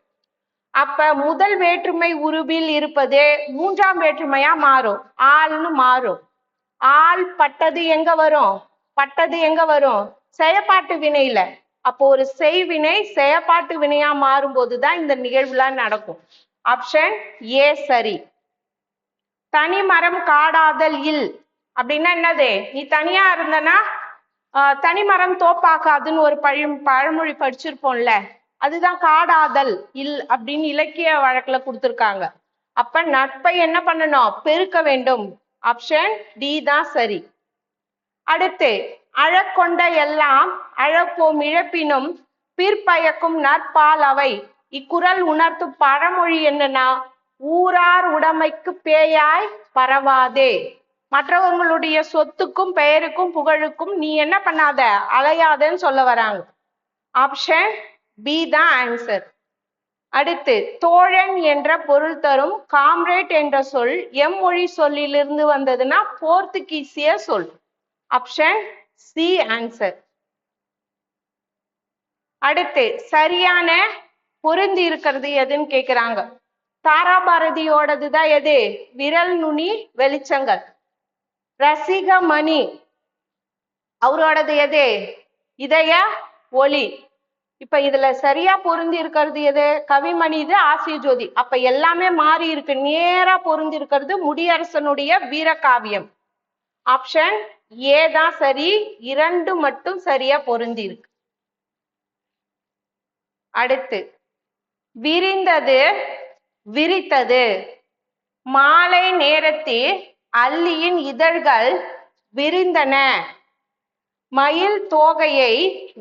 A: அப்ப முதல் வேற்றுமை உருவில் இருப்பது மூன்றாம் வேற்றுமையா மாறும், ஆள்னு மாறும். ஆள் பட்டது எங்க வரும்? பட்டது எங்க வரும்? செயப்பாட்டு வினையில. அப்போ ஒரு செய்வினை செயப்பாட்டு வினையா மாறும் போதுதான் இந்த நிகழ்வுலாம் நடக்கும். ஆப்ஷன் ஏ சரி. தனி மரம் காடாதல் இல் அப்படின்னா என்னது? நீ தனியா இருந்தனா தனி மரம் தோப்பாக்காதுன்னு ஒரு பழமொழி படிச்சிருப்போம்ல, அதுதான் காடாதல் இல் அப்படின்னு இலக்கிய வழக்குல கொடுத்திருக்காங்க. அப்ப நட்பை என்ன பண்ணணும்? பெருக்க வேண்டும். ஆப்ஷன் டி தான் சரி. அடுத்து அழக்கொண்ட எல்லாம் அழப்போம் இழப்பினும் பிற்பயக்கும் நற்பால் அவை. இக்குறள் உணர்த்தும் பழமொழி என்னன்னா, ஊரார் உடைமைக்கு பேயாய் பரவாதே. மற்றவர்களுடைய சொத்துக்கும் பெயருக்கும் புகழுக்கும் நீ என்ன பண்ணாத? அலையாதன்னு சொல்ல வராங்க. ஆப்ஷன் பி தான் ஆன்சர். அடுத்து தோழன் என்ற பொருள் தரும் காம்ரேட் என்ற சொல் எம்மொழி சொல்லிலிருந்து வந்ததுன்னா போர்த்துகீசிய சொல். Option C answer. அடுத்து சரியான பொருந்தி இருக்கிறது எதுன்னு கேக்குறாங்க. தாராபாரதியோடதுதான் எது? விரல் நுனி வெளிச்சங்கள். ரசிகமணி அவரோடது எது? இதய ஒளி. இப்ப இதுல சரியா பொருந்தி இருக்கிறது எது? கவிமணி, இது ஆசிய ஜோதி. அப்ப எல்லாமே மாறி இருக்கு. நேரா பொருந்தி இருக்கிறது முடியரசனுடைய வீரகாவியம். ஆப்ஷன் ஏ தான் சரி. இரண்டு மட்டும் சரியா பொருந்தி இருக்கு. அடுத்து விரிந்தது விரித்தது. மாலை நேரத்தில் அல்லியின் இதழ்கள் விரிந்தன. மயில் தோகையை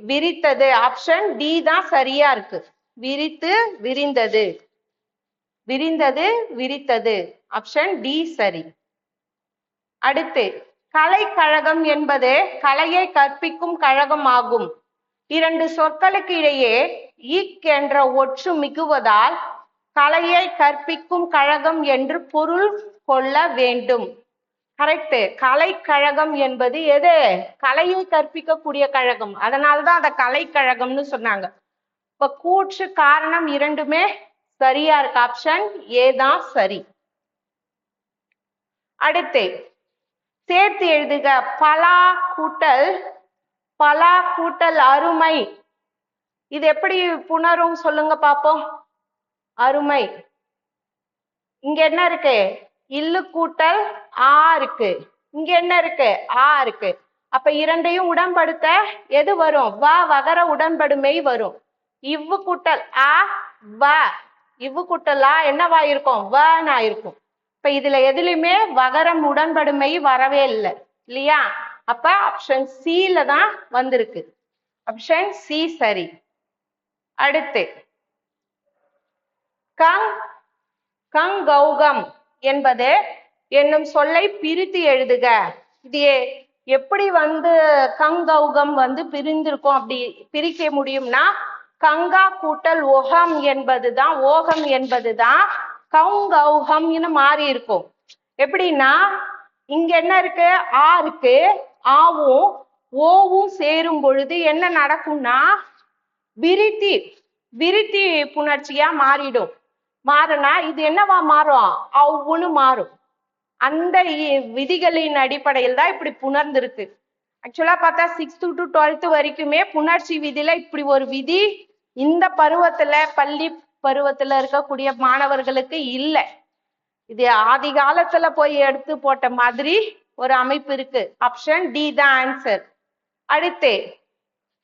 A: விரித்தது. ஆப்ஷன் டி தான் சரியா இருக்கு. விரித்து விரிந்தது, விரிந்தது விரித்தது. ஆப்ஷன் டி சரி. அடுத்து கலைக்கழகம் என்பது கலையை கற்பிக்கும் கழகம் ஆகும். இரண்டு சொற்களுக்கு இடையே இக் என்ற ஒற்று மிகுவதால் கலையை கற்பிக்கும் கழகம் என்று பொருள் கொள்ள வேண்டும். கரெக்ட். கலைக்கழகம் என்பது எது? கலையை கற்பிக்கக்கூடிய கழகம். அதனாலதான் அத கலைக்கழகம்னு சொன்னாங்க. இப்ப கூற்று காரணம் இரண்டுமே சரியா இருக்கு. ஆப்ஷன் ஏ தான் சரி. அடுத்து சேர்த்து எழுதுக. பலா கூட்டல் அருமை. இது எப்படி புணரும் சொல்லுங்க பாப்போம். அருமை இங்க என்ன இருக்கு? இல்லு கூட்டல் ஆ இருக்கு. இங்க என்ன இருக்கு? ஆ இருக்கு. அப்ப இரண்டையும் உடன்படுத்த எது வரும்? வ வகர உடன்படுமை வரும். இவ்வு கூட்டல் ஆ வ, இவ்வு கூட்டல் ஆ என்னவா இருக்கும்? வ இருக்கும். இப்ப இதுல எதுலையுமே வகரம் உடன்படுமை வரவே இல்லை இல்லையா? அப்ப ஆப்ஷன் சில தான் வந்திருக்கு. ஆப்ஷன் சி சரி. அடுத்து கங்கௌகம் என்பது என்னும் சொல்லை பிரித்து எழுதுக. இது எப்படி கங்கௌகம் பிரிந்திருக்கும்? அப்படி பிரிக்க முடியும்னா கங்கா கூட்டல் ஒகம் என்பதுதான், ஓகம் என்பதுதான் கங்கௌகம்னு மாறி இருக்கும். எப்படின்னா இங்க என்ன இருக்கு? ஆ இருக்கு. ஆவும் ஓவும் சேரும் பொழுது என்ன நடக்கும்னா விருத்தி விருத்தி புணர்ச்சியா மாறிடும். மாறினா இது என்னவா மாறும்? அவ்வுன்னு மாறும். அந்த விதிகளின் அடிப்படையில் தான் இப்படி புணர்ந்திருக்கு. ஆக்சுவலா பார்த்தா 6th to 12th வரைக்குமே புணர்ச்சி விதியில இப்படி ஒரு விதி இந்த பருவத்துல, பள்ளி பருவத்துல இருக்கக்கூடிய மாணவர்களுக்கு இல்லை. இது ஆதி காலத்துல போய் எடுத்து போட்ட மாதிரி ஒரு அமைப்பு இருக்கு. ஆப்ஷன் டி தான் ஆன்சர். அடுத்து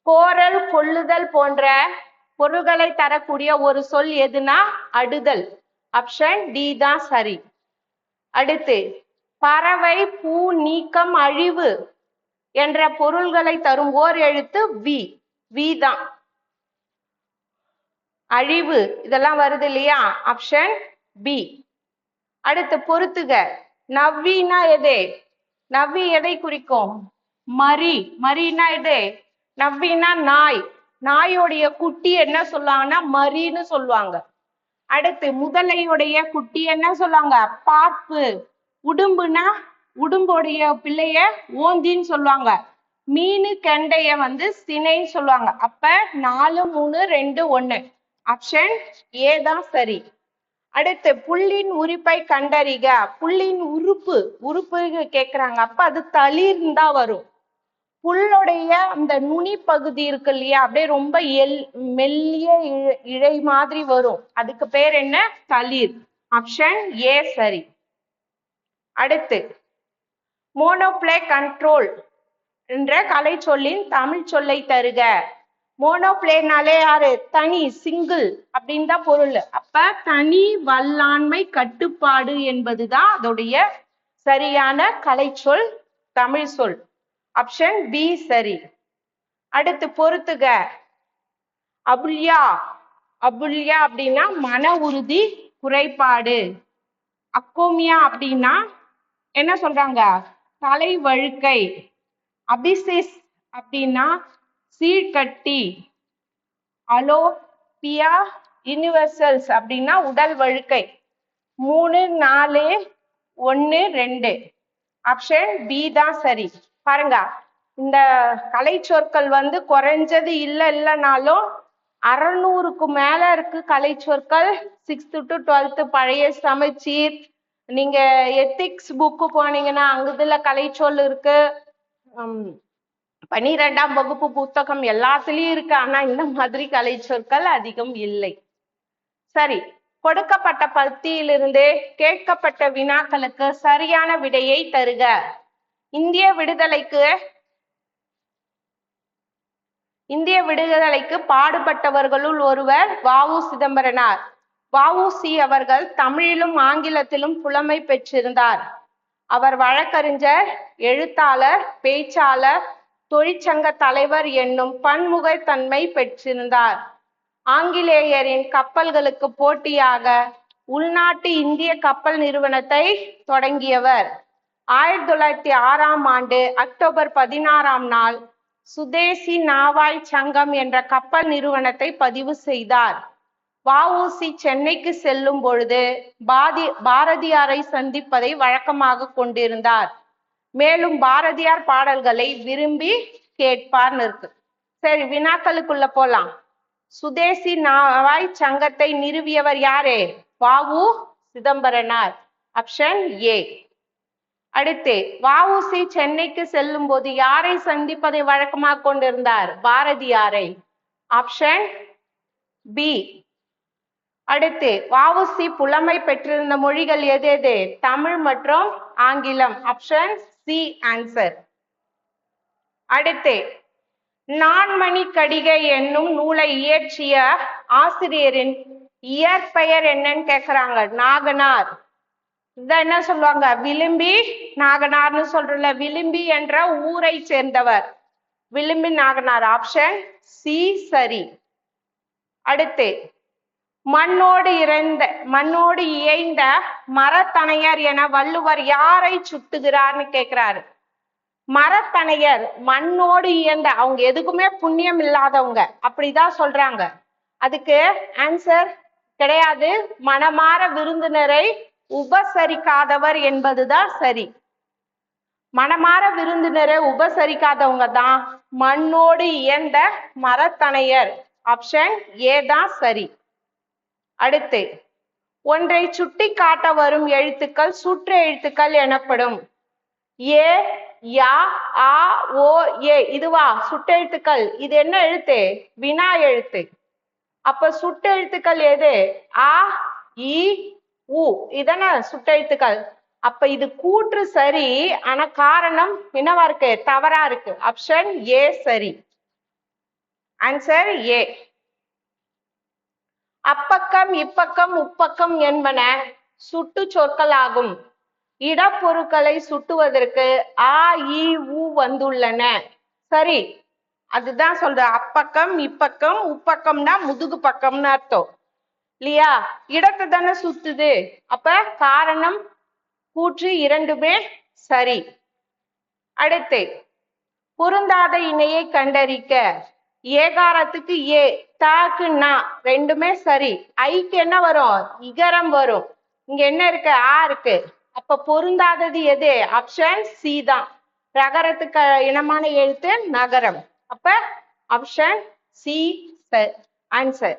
A: கோரல், கொள்ளுதல் போன்ற பொருள்களை தரக்கூடிய ஒரு சொல் எதுனா அடுதல். ஆப்ஷன் டி தான் சரி. அடுத்து பறவை, பூ, நீக்கம், அழிவு என்ற பொருள்களை தரும் ஓர் எழுத்து வி. வி தான். அழிவு இதெல்லாம் வருது இல்லையா? Option B. அடுத்து பொறுத்துக. நவ்வினா எது? நவ்வி எதை குறிக்கும்? மரி. மரினா எது? நவ்வினா நாய். நாயோடைய குட்டி என்ன சொல்லுவாங்கன்னா மரின்னு சொல்லுவாங்க. அடுத்து முதலையுடைய குட்டி என்ன சொல்லுவாங்க? பாப்பு. உடும்புனா உடும்புடைய பிள்ளைய ஓந்தின்னு சொல்லுவாங்க. மீனு கெண்டைய சினைன்னு சொல்லுவாங்க. அப்ப 4, 3, 2, 1. ஆப்ஷன் ஏ தான் சரி. அடுத்து புள்ளின் உறுப்பை கண்டறிக. புள்ளின் உறுப்பு கேக்குறாங்க. அப்ப அது தளிர்ன்னு தான் வரும். புல்லுடைய அந்த நுனி பகுதி இருக்கு இல்லையா? அப்படியே ரொம்ப மெல்லிய இழை மாதிரி வரும். அதுக்கு பேர் என்ன? தளிர். ஆப்ஷன் ஏ சரி. அடுத்து மோனோப்ளே கண்ட்ரோல் என்ற கலை சொல்லின் தமிழ் சொல்லை தருக. மோனோப்ளேனாலே யாரு? தனி, சிங்கிள் அப்படின்னு தான் பொருள். அப்ப தனி வல்லாண்மை கட்டுப்பாடு என்பதுதான் அதோடைய சரியான கலை சொல், தமிழ் சொல். ஆப்ஷன் பி சரி. அடுத்து பொறுத்துக. அபுல்யா. அபுல்யா அப்படின்னா மன உறுதி குறைபாடு. அக்கோமியா அப்படின்னா என்ன சொல்றாங்க? தலை வழுக்கை. அபிசிஸ் அப்படின்னா சீழ்கட்டி. அலோபியா யூனிவர்சல்ஸ் அப்படின்னா உடல் வழுக்கை. 3, 4, 1, 2. ஆப்ஷன் பி தான் சரி. பாருங்க, இந்த கலை சொற்கள் குறைஞ்சது இல்லைன்னாலும் 600க்கு மேல இருக்கு கலை சொற்கள். 6th to 12th பழைய சமச்சீர், நீங்க எத்திக்ஸ் புக்கு போனீங்கன்னா அங்குதுல கலை சொல் இருக்கு. 12ஆம் வகுப்பு புத்தகம் எல்லாத்துலயும் இருக்கு. ஆனா இந்த மாதிரி கலை சொற்கள் அதிகம் இல்லை. சரி, கொடுக்கப்பட்ட பத்தியிலிருந்து கேட்கப்பட்ட வினாக்களுக்கு சரியான விடையை தருக. இந்திய விடுதலைக்கு பாடுபட்டவர்களுள் ஒருவர் வ.உ. சிதம்பரனார். வ.உ.சி. அவர்கள் தமிழிலும் ஆங்கிலத்திலும் புலமை பெற்றிருந்தார். அவர் வழக்கறிஞர், எழுத்தாளர், பேச்சாளர், தொழிற்சங்க தலைவர் என்னும் பன்முகத்தன்மை பெற்றிருந்தார். ஆங்கிலேயரின் கப்பல்களுக்கு போட்டியாக உள்நாட்டு இந்திய கப்பல் நிறுவனத்தை தொடங்கியவர். 1906ஆம் ஆண்டு அக்டோபர் 16ஆம் நாள் சுதேசி நாவாய் சங்கம் என்ற கப்பல் நிறுவனத்தை பதிவு செய்தார். வ.உ.சி. சென்னைக்கு செல்லும் பொழுது பாரதியாரை சந்திப்பதை வழக்கமாக கொண்டிருந்தார். மேலும் பாரதியார் பாடல்களை விரும்பி கேட்பார்னு இருக்கு. சரி, வினாக்களுக்குள்ள போலாம். சுதேசி நாவாய் சங்கத்தை நிறுவியவர் யாரு? வ.உ. சிதம்பரனார். Option A. அடுத்து வ.உ.சி. சென்னைக்கு செல்லும் போது யாரை சந்திப்பதை வழக்கமாக கொண்டிருந்தார்? பாரதியாரை. Option B. அடுத்து வ.உ.சி. புலமை பெற்றிருந்த மொழிகள் எது எது? தமிழ் மற்றும் ஆங்கிலம். Option C answer. அடுத்து நான்மணி கடிகை என்னும் நூலை இயற்றிய ஆசிரியரின் இயற்பெயர் என்னன்னு கேக்குறாங்க. நாகனார். இத என்ன சொல்லுவாங்க? விளிம்பி நாகனார்னு சொல்றல. விளிம்பி என்ற ஊரை சேர்ந்தவர் விளிம்பி நாகனார். ஆப்ஷன் சி சரி. அடுத்து மண்ணோடு இயைந்த மரத்தனையர் என வள்ளுவர் யாரை சுட்டுகிறார்னு கேக்குறாரு. மரத்தனையர் மண்ணோடு இயந்த, அவங்க எதுக்குமே புண்ணியம் இல்லாதவங்க அப்படிதான் சொல்றாங்க. அதுக்கு ஆன்சர் கிடையாது. மனமாற விருந்தினரை உபசரிக்காதவர் என்பதுதான் சரி. மனமாற விருந்தினரை உபசரிக்காதவங்க தான் மண்ணோடு இயந்த மரத்தனையர். ஆப்ஷன் ஏ தான் சரி. அடுத்து ஒன்றை சுட்டி காட்ட வரும் எழுத்துக்கள் சுற்று எழுத்துக்கள் எனப்படும். ஏ யா ஆ ஓ ஏ இதுவா சுட்டெழுத்துக்கள்? இது என்ன எழுத்து? வினா எழுத்து. அப்ப சுட்டெழுத்துக்கள் எது? ஆ இ உ இதன சுட்டெழுத்துக்கள். அப்ப இது கூற்று சரி, ஆனா காரணம் என்னவா இருக்கு? தவறா இருக்கு. ஆப்ஷன் ஏ சரி. Answer A. அப்பக்கம் இப்பக்கம் உப்பக்கம் என்பன சுட்டு சொற்கள் ஆகும். இடப்பொருட்களை சுட்டுவதற்கு ஆ இ உ வந்துள்ளன. சரி, அதுதான் சொல்ற. அப்பக்கம் இப்பக்கம் உப்பக்கம்னா முதுகு பக்கம்னு அர்த்தம் இல்லையா? இடத்தை தானே சுத்துது. அப்ப காரணம் கூற்று இரண்டுமே சரி. அடுத்து பொருந்தாத இணையை கண்டறிக்க. ஏகாரத்துக்கு ஏ, தாக்கு நா ரெண்டுமே சரி. ஐக்கு என்ன வரும்? இகரம் வரும். இங்க என்ன இருக்கு? ஆ இருக்கு. அப்ப பொருந்தாதது எது? ஆப்ஷன் சி தான். ரகரத்துக்கு இனமான எழுத்து நகரம். அப்ப ஆப்ஷன் சி ஆன்சர்.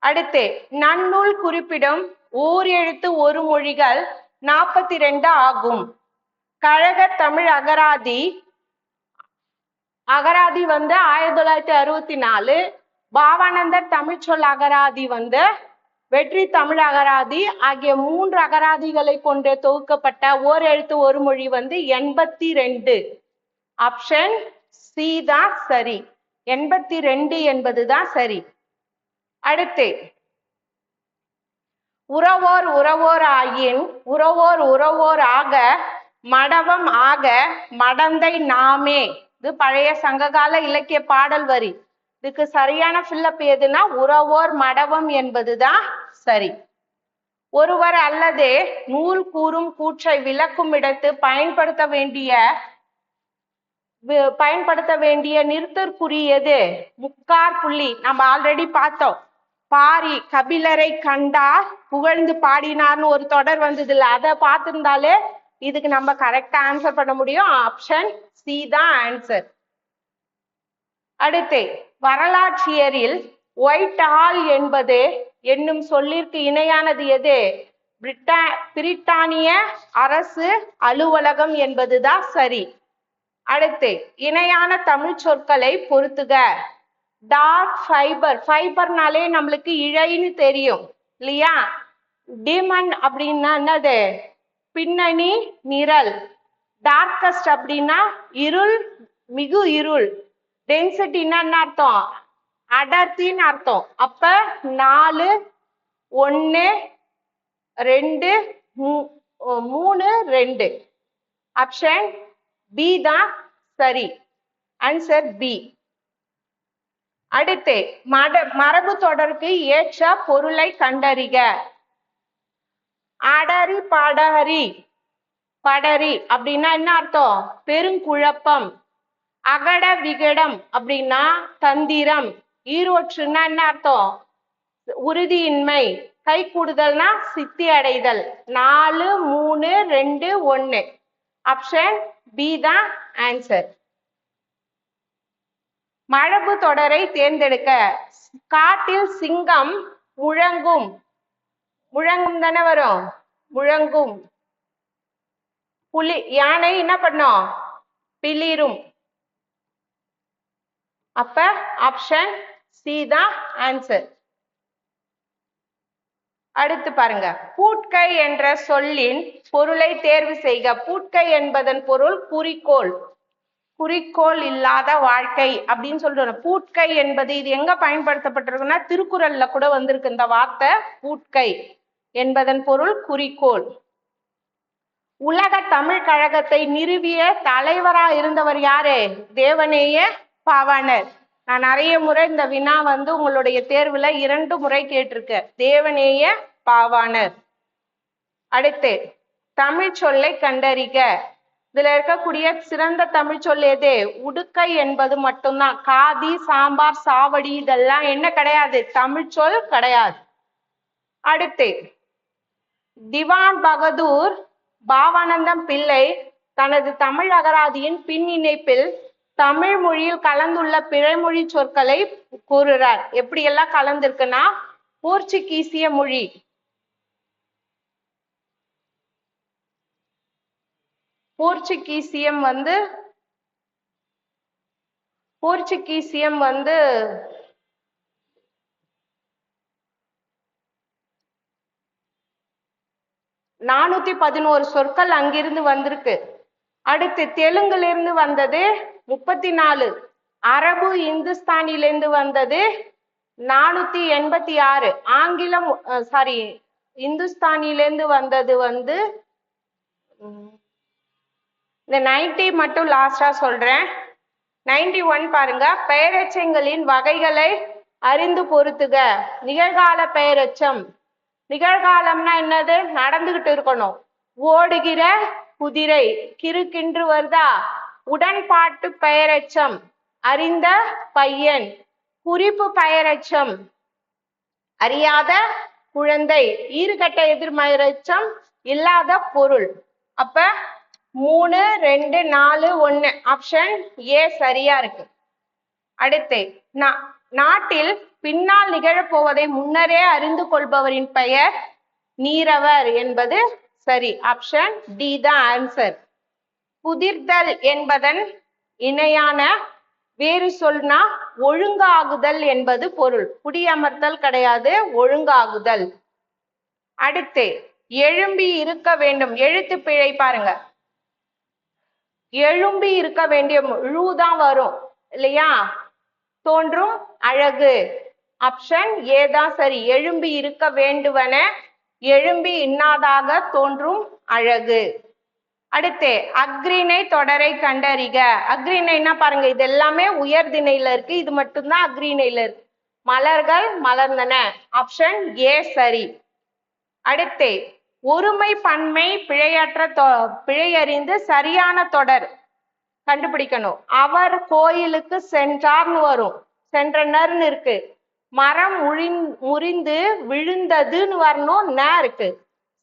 A: அடுத்து நன்னூல் குறிப்பிடும் ஓர் எழுத்து ஒரு மொழிகள் 42 ஆகும். கழக தமிழ் அகராதி 1964. பாவானந்தர் தமிழ்ச்சொல் அகராதி வெற்றி தமிழ் அகராதி ஆகிய 3 அகராதிகளை கொண்டு தொகுக்கப்பட்ட ஓர் எழுத்து ஒரு மொழி 82. ஆப்ஷன் சி தான் சரி. 82 என்பதுதான் சரி. அடுத்து உறவோர் ஆயின் உறவோர் ஆக மடவம் ஆக மடந்தை நாமே. இது பழைய சங்ககால இலக்கிய பாடல் வரி. இதுக்கு சரியான ஃபில்லப் எதுனா உறவோர் மடவம் என்பதுதான் சரி. ஒருவர் அல்லது நூல் கூறும் கூற்றை விளக்கும் இடத்து பயன்படுத்த வேண்டிய நிறுத்தற்குறி எது? முக்கார் புள்ளி. நம்ம ஆல்ரெடி பார்த்தோம். பாரி கபிலரை கண்டார் புகழ்ந்து பாடினார்னு ஒரு தொடர் வந்தது இல்ல, அதை பார்த்திருந்தாலே இதுக்கு நம்ம கரெக்டா ஆன்சர் பண்ண முடியும். ஆப்ஷன் சி தான் ஆன்சர். அடுத்து வரலாற்றியரில் ஒயிட் ஹால் என்பது என்னும் சொல்லிற்கு இணையானது எது? பிரிட்டானிய அரசு அலுவலகம் என்பதுதான் சரி. அடுத்து இணையான தமிழ் சொற்களை பொருத்துக. டார்க் ஃபைபர், ஃபைபர்னாலே நம்மளுக்கு இழைன்னு தெரியும் இல்லையா? டிமண்ட் அப்படின்னா என்னது? பின்னணி நிரல். டார்கஸ்ட் அப்படின்னா இருள், மிகு இருள். டென்சிட்டின்னா என்ன அர்த்தம்? அடர்த்தின்னு அர்த்தம். அப்ப 4 1 2 3 2. ஆப்ஷன் பி தான் சரி. Answer B. அடுத்து மரபு தொடருக்கு ஏற்ற பொருளை கண்டறிக. அடரி படரி அப்படின்னா என்ன அர்த்தம்? பெருங்குழப்பம். அகட விகடம் அப்படின்னா தந்திரம். ஈரோற்றுன்னா என்ன அர்த்தம்? உறுதியின்மை. கை கூடுதல்னா சித்தி அடைதல். 4 3 2 1. ஆப்ஷன் பி தான் ஆன்சர். மரபு தொடரை தேர்ந்தெடுக்க. காட்டில் சிங்கம் முழங்கும் தானே வரும்? முழங்கும். புலி யானை என்ன பண்ணும்? பிளிரும். அப்ப ஆப்ஷன் சி தான் ஆன்சர். அடுத்து பாருங்க, பூட்கை என்ற சொல்லின் பொருளை தேர்வு செய்க. பூட்கை என்பதன் பொருள் குறிக்கோள், குறிக்கோள் இல்லாத வாழ்க்கை அப்படின்னு சொல்றோம். பூட்கை என்பது இது எங்க பயன்படுத்தப்பட்டிருக்குன்னா திருக்குறள்ல கூட வந்திருக்கு இந்த வார்த்தை. பூட்கை என்பதன் பொருள் குறிக்கோள். உலக தமிழ் கழகத்தை நிறுவிய தலைவரா இருந்தவர் யாரு? தேவநேய பாவாணர். நான் நிறைய முறை இந்த வினா உங்களுடைய தேர்வுல 2 முறை கேட்டிருக்கேன். தேவநேய பாவாணர். அடுத்து தமிழ் சொல்லை கண்டறிக. இதுல இருக்கக்கூடிய சிறந்த தமிழ் சொல் எது? உடுக்கை என்பது மட்டும்தான். காதி, சாம்பார், சாவடி இதெல்லாம் என்ன கிடையாது? தமிழ் சொல் கிடையாது. அடுத்து திவான் பகதூர் பாவானந்தம் பிள்ளை தனது தமிழ் அகராதியின் பின் இணைப்பில் தமிழ் மொழியில் கலந்துள்ள பிழைமொழி சொற்களை கூறுறார். எப்படி எல்லாம் கலந்துருக்குன்னா போர்ச்சுகீசிய மொழி, போர்ச்சுகீசியம் 411 சொற்கள் அங்கிருந்து வந்திருக்கு. அடுத்து தெலுங்குல இருந்து வந்தது 34, அரபு இந்துஸ்தானிலிருந்து வந்தது 486, ஆங்கிலம் இந்துஸ்தானிலிருந்து வந்தது இந்த 90 மட்டும் லாஸ்டா சொல்றேன். 91 பாருங்க, பெயரெச்சங்களின் வகைகளை அறிந்து பொருத்துக. நிகழ்கால பெயரெச்சம். நிகழ்காலம்னா என்னது? நடந்துகிட்டு இருக்கணும். ஓடுகிற குதிரை, கிறுக்கின்று வருதா? உடன்பாட்டு பெயரெச்சம், அறிந்த பையன். குறிப்பு பெயரெச்சம், அறியாத குழந்தை. ஈறுகட்ட எதிர்மறைச்சம், இல்லாத பொருள். அப்ப 3, 2, 4, 1 ஆப்ஷன் ஏ சரியா இருக்கு. அடுத்து நாட்டில் பின்னால் நிகழப்போவதை முன்னரே அறிந்து கொள்பவரின் பெயர் நீரவர் என்பது சரி. ஆப்ஷன் டி தான் ஆன்சர். புதிர்தல் என்பதன் இணையான வேறு சொல்னா ஒழுங்காகுதல் என்பது பொருள். குடியமர்த்தல் கிடையாது, ஒழுங்காகுதல். அடுத்து எழும்பி இருக்க வேண்டும். எழுத்து பிழை பாருங்க. எழும்பி இருக்க வேண்டிய தான் வரும் இல்லையா? தோன்றும் அழகு. ஆப்ஷன் ஏ தான் சரி. எழும்பி இருக்க வேண்டுவன எழும்பி இன்னாதாக தோன்றும் அழகு. அடுத்து அக்ரிணை தொடரை கண்டறிக. அக்ரிணைனா பாருங்க, இது எல்லாமே உயர்திணையில இருக்கு, இது மட்டும்தான் அக்ரிணையில இருக்கு. மலர்கள் மலர்ந்தன. ஆப்ஷன் ஏ சரி. அடுத்து ஒருமை பன்மை பிழையறிந்து சரியான தொடர் கண்டுபிடிக்கணும். அவர் கோயிலுக்கு சென்றார்னு வரும், சென்றனர்னு இருக்கு. மரம் முறிந்து விழுந்ததுன்னு வரணும், ந இருக்கு.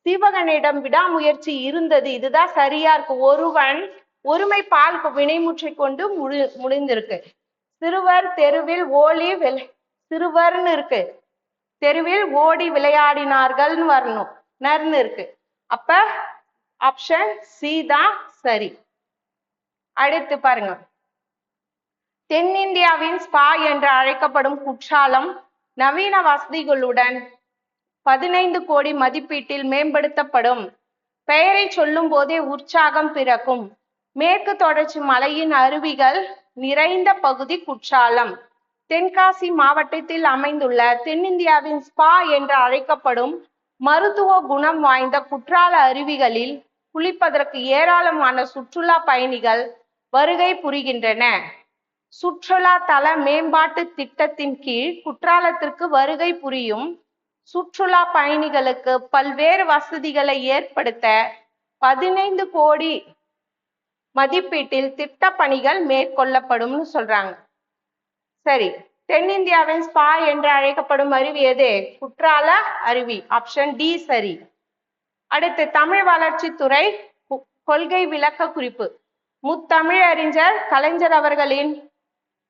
A: சிவகனிடம் விடாமுயற்சி இருந்தது, இதுதான் சரியா இருக்கு. ஒருவன் ஒருமை பால் வினைமுற்றை கொண்டு முடிந்திருக்கு. சிறுவர் தெருவில் சிறுவர்னு இருக்கு, தெருவில் ஓடி விளையாடினார்கள்னு வரணும், நர்னு இருக்கு. அப்ப ஆப்ஷன் சி தான் சரி. அடுத்து பாருங்க, தென்னிந்தியாவின் ஸ்பா என்று அழைக்கப்படும் குற்றாலம் நவீன வசதிகளுடன் 15 கோடி மதிப்பீட்டில் மேம்படுத்தப்படும். பெயரை சொல்லும் போதே உற்சாகம் பிறக்கும். மேற்கு தொடர்ச்சி மலையின் அருவிகள் நிறைந்த பகுதி குற்றாலம். தென்காசி மாவட்டத்தில் அமைந்துள்ள தென்னிந்தியாவின் ஸ்பா என்று அழைக்கப்படும் மருத்துவ குணம் வாய்ந்த குற்றால அருவிகளில் குளிப்பதற்கு ஏராளமான சுற்றுலா பயணிகள் வருகை புரிகின்றன. சுற்றுலா தல மேம்பாட்டு திட்டத்தின் கீழ் குற்றாலத்திற்கு வருகை புரியும் சுற்றுலா பயணிகளுக்கு பல்வேறு வசதிகளை ஏற்படுத்த 15 கோடி மதிப்பீட்டில் திட்ட பணிகள் மேற்கொள்ளப்படும் சொல்றாங்க. சரி, தென்னிந்தியாவின் ஸ்பா என்று அழைக்கப்படும் அருவி எது? குற்றால அருவி. ஆப்ஷன் டி சரி. அடுத்து தமிழ் வளர்ச்சித்துறை கொள்கை விளக்க குறிப்பு. முத்தமிழறிஞர் கலைஞர் அவர்களின்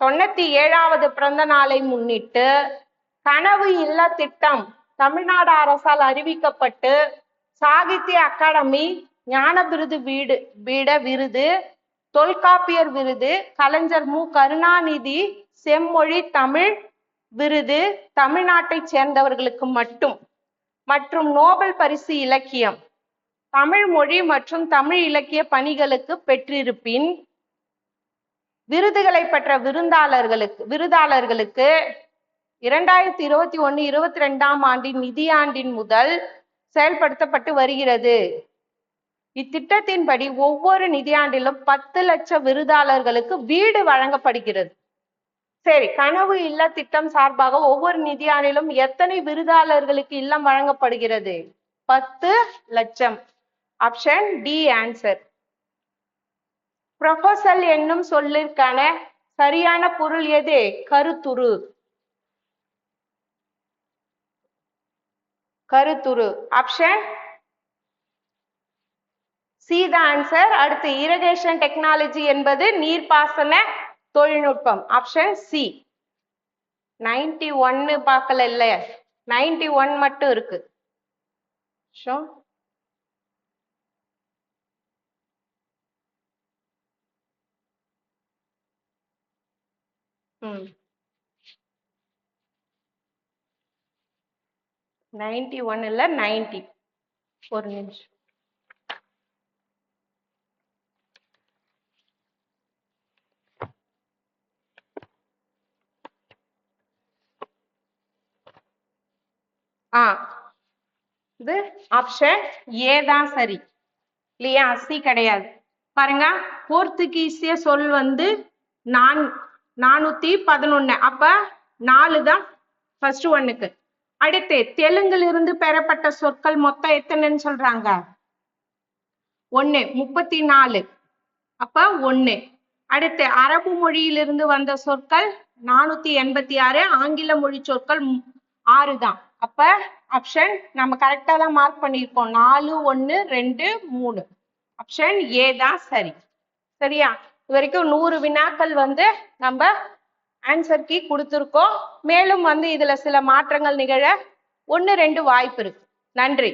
A: 97வது பிறந்த நாளை முன்னிட்டு கனவு இல்ல திட்டம் தமிழ்நாடு அரசால் அறிவிக்கப்பட்டு சாகித்ய அகாடமி ஞான விருது, தொல்காப்பியர் விருது, கலைஞர் மு கருணாநிதி செம்மொழி தமிழ் விருது தமிழ்நாட்டை சேர்ந்தவர்களுக்கு மட்டும் மற்றும் நோபல் பரிசு இலக்கியம் தமிழ் மொழி மற்றும் தமிழ் இலக்கிய பணிகளுக்கு பெற்றிருப்பின் விருதுகளை பெற்ற விருதாளர்களுக்கு 2021-22 ஆண்டின் நிதியாண்டின் முதல் செயல்படுத்தப்பட்டு வருகிறது. இத்திட்டத்தின்படி ஒவ்வொரு நிதியாண்டிலும் 10 லட்சம் விருதாளர்களுக்கு வீடு வழங்கப்படுகிறது. சரி, கனவு இல்ல திட்டம் சார்பாக ஒவ்வொரு நிதியாண்டிலும் எத்தனை விருதாளர்களுக்கு இல்லம் வழங்கப்படுகிறது? 10 லட்சம். Option D answer. ப்ரொபோசல் என்னும் சொல்லிற்கான சரியான பொருள் எது? கருத்துரு. கருத்துரு. ஆப்ஷன் சி தான் ஆன்சர். அடுத்து இரிகேஷன் டெக்னாலஜி என்பது நீர்ப்பாசன தொழில்நுட்பம். Option C. 91 பார்க்கல இல்ல, 91 மட்டும் இருக்கு. ம் 91 இல்ல 90. ஒரு நிமிஷம். இது ஆப்ஷன் ஏ தான் சரி இல்லையா? சி கிடையாது. பாருங்க, போர்த்துகீசிய சொல் வந்து 411. அப்ப 4 தான் ஃபர்ஸ்ட் ஒன்னுக்கு. அடுத்து தெலுங்குல இருந்து பெறப்பட்ட சொற்கள் மொத்தம் எத்தனைன்னு சொல்றாங்க? 1. 34. அப்ப 1. அடுத்து அரபு மொழியிலிருந்து வந்த சொற்கள் 486. ஆங்கில மொழி சொற்கள் 6 தான். அப்ப ஆப்ஷன் நம்ம கரெக்டா தான் மார்க் பண்ணியிருக்கோம். 4, 1, 2, 3. ஆப்ஷன் ஏ தான் சரி. சரியா? இது வரைக்கும் 100 வினாக்கள் வந்து நம்ம ஆன்சர் கீ கொடுத்துருக்கோம். மேலும் வந்து இதுல சில மாற்றங்கள் நிகழ 1, 2 வாய்ப்பு இருக்கு. நன்றி.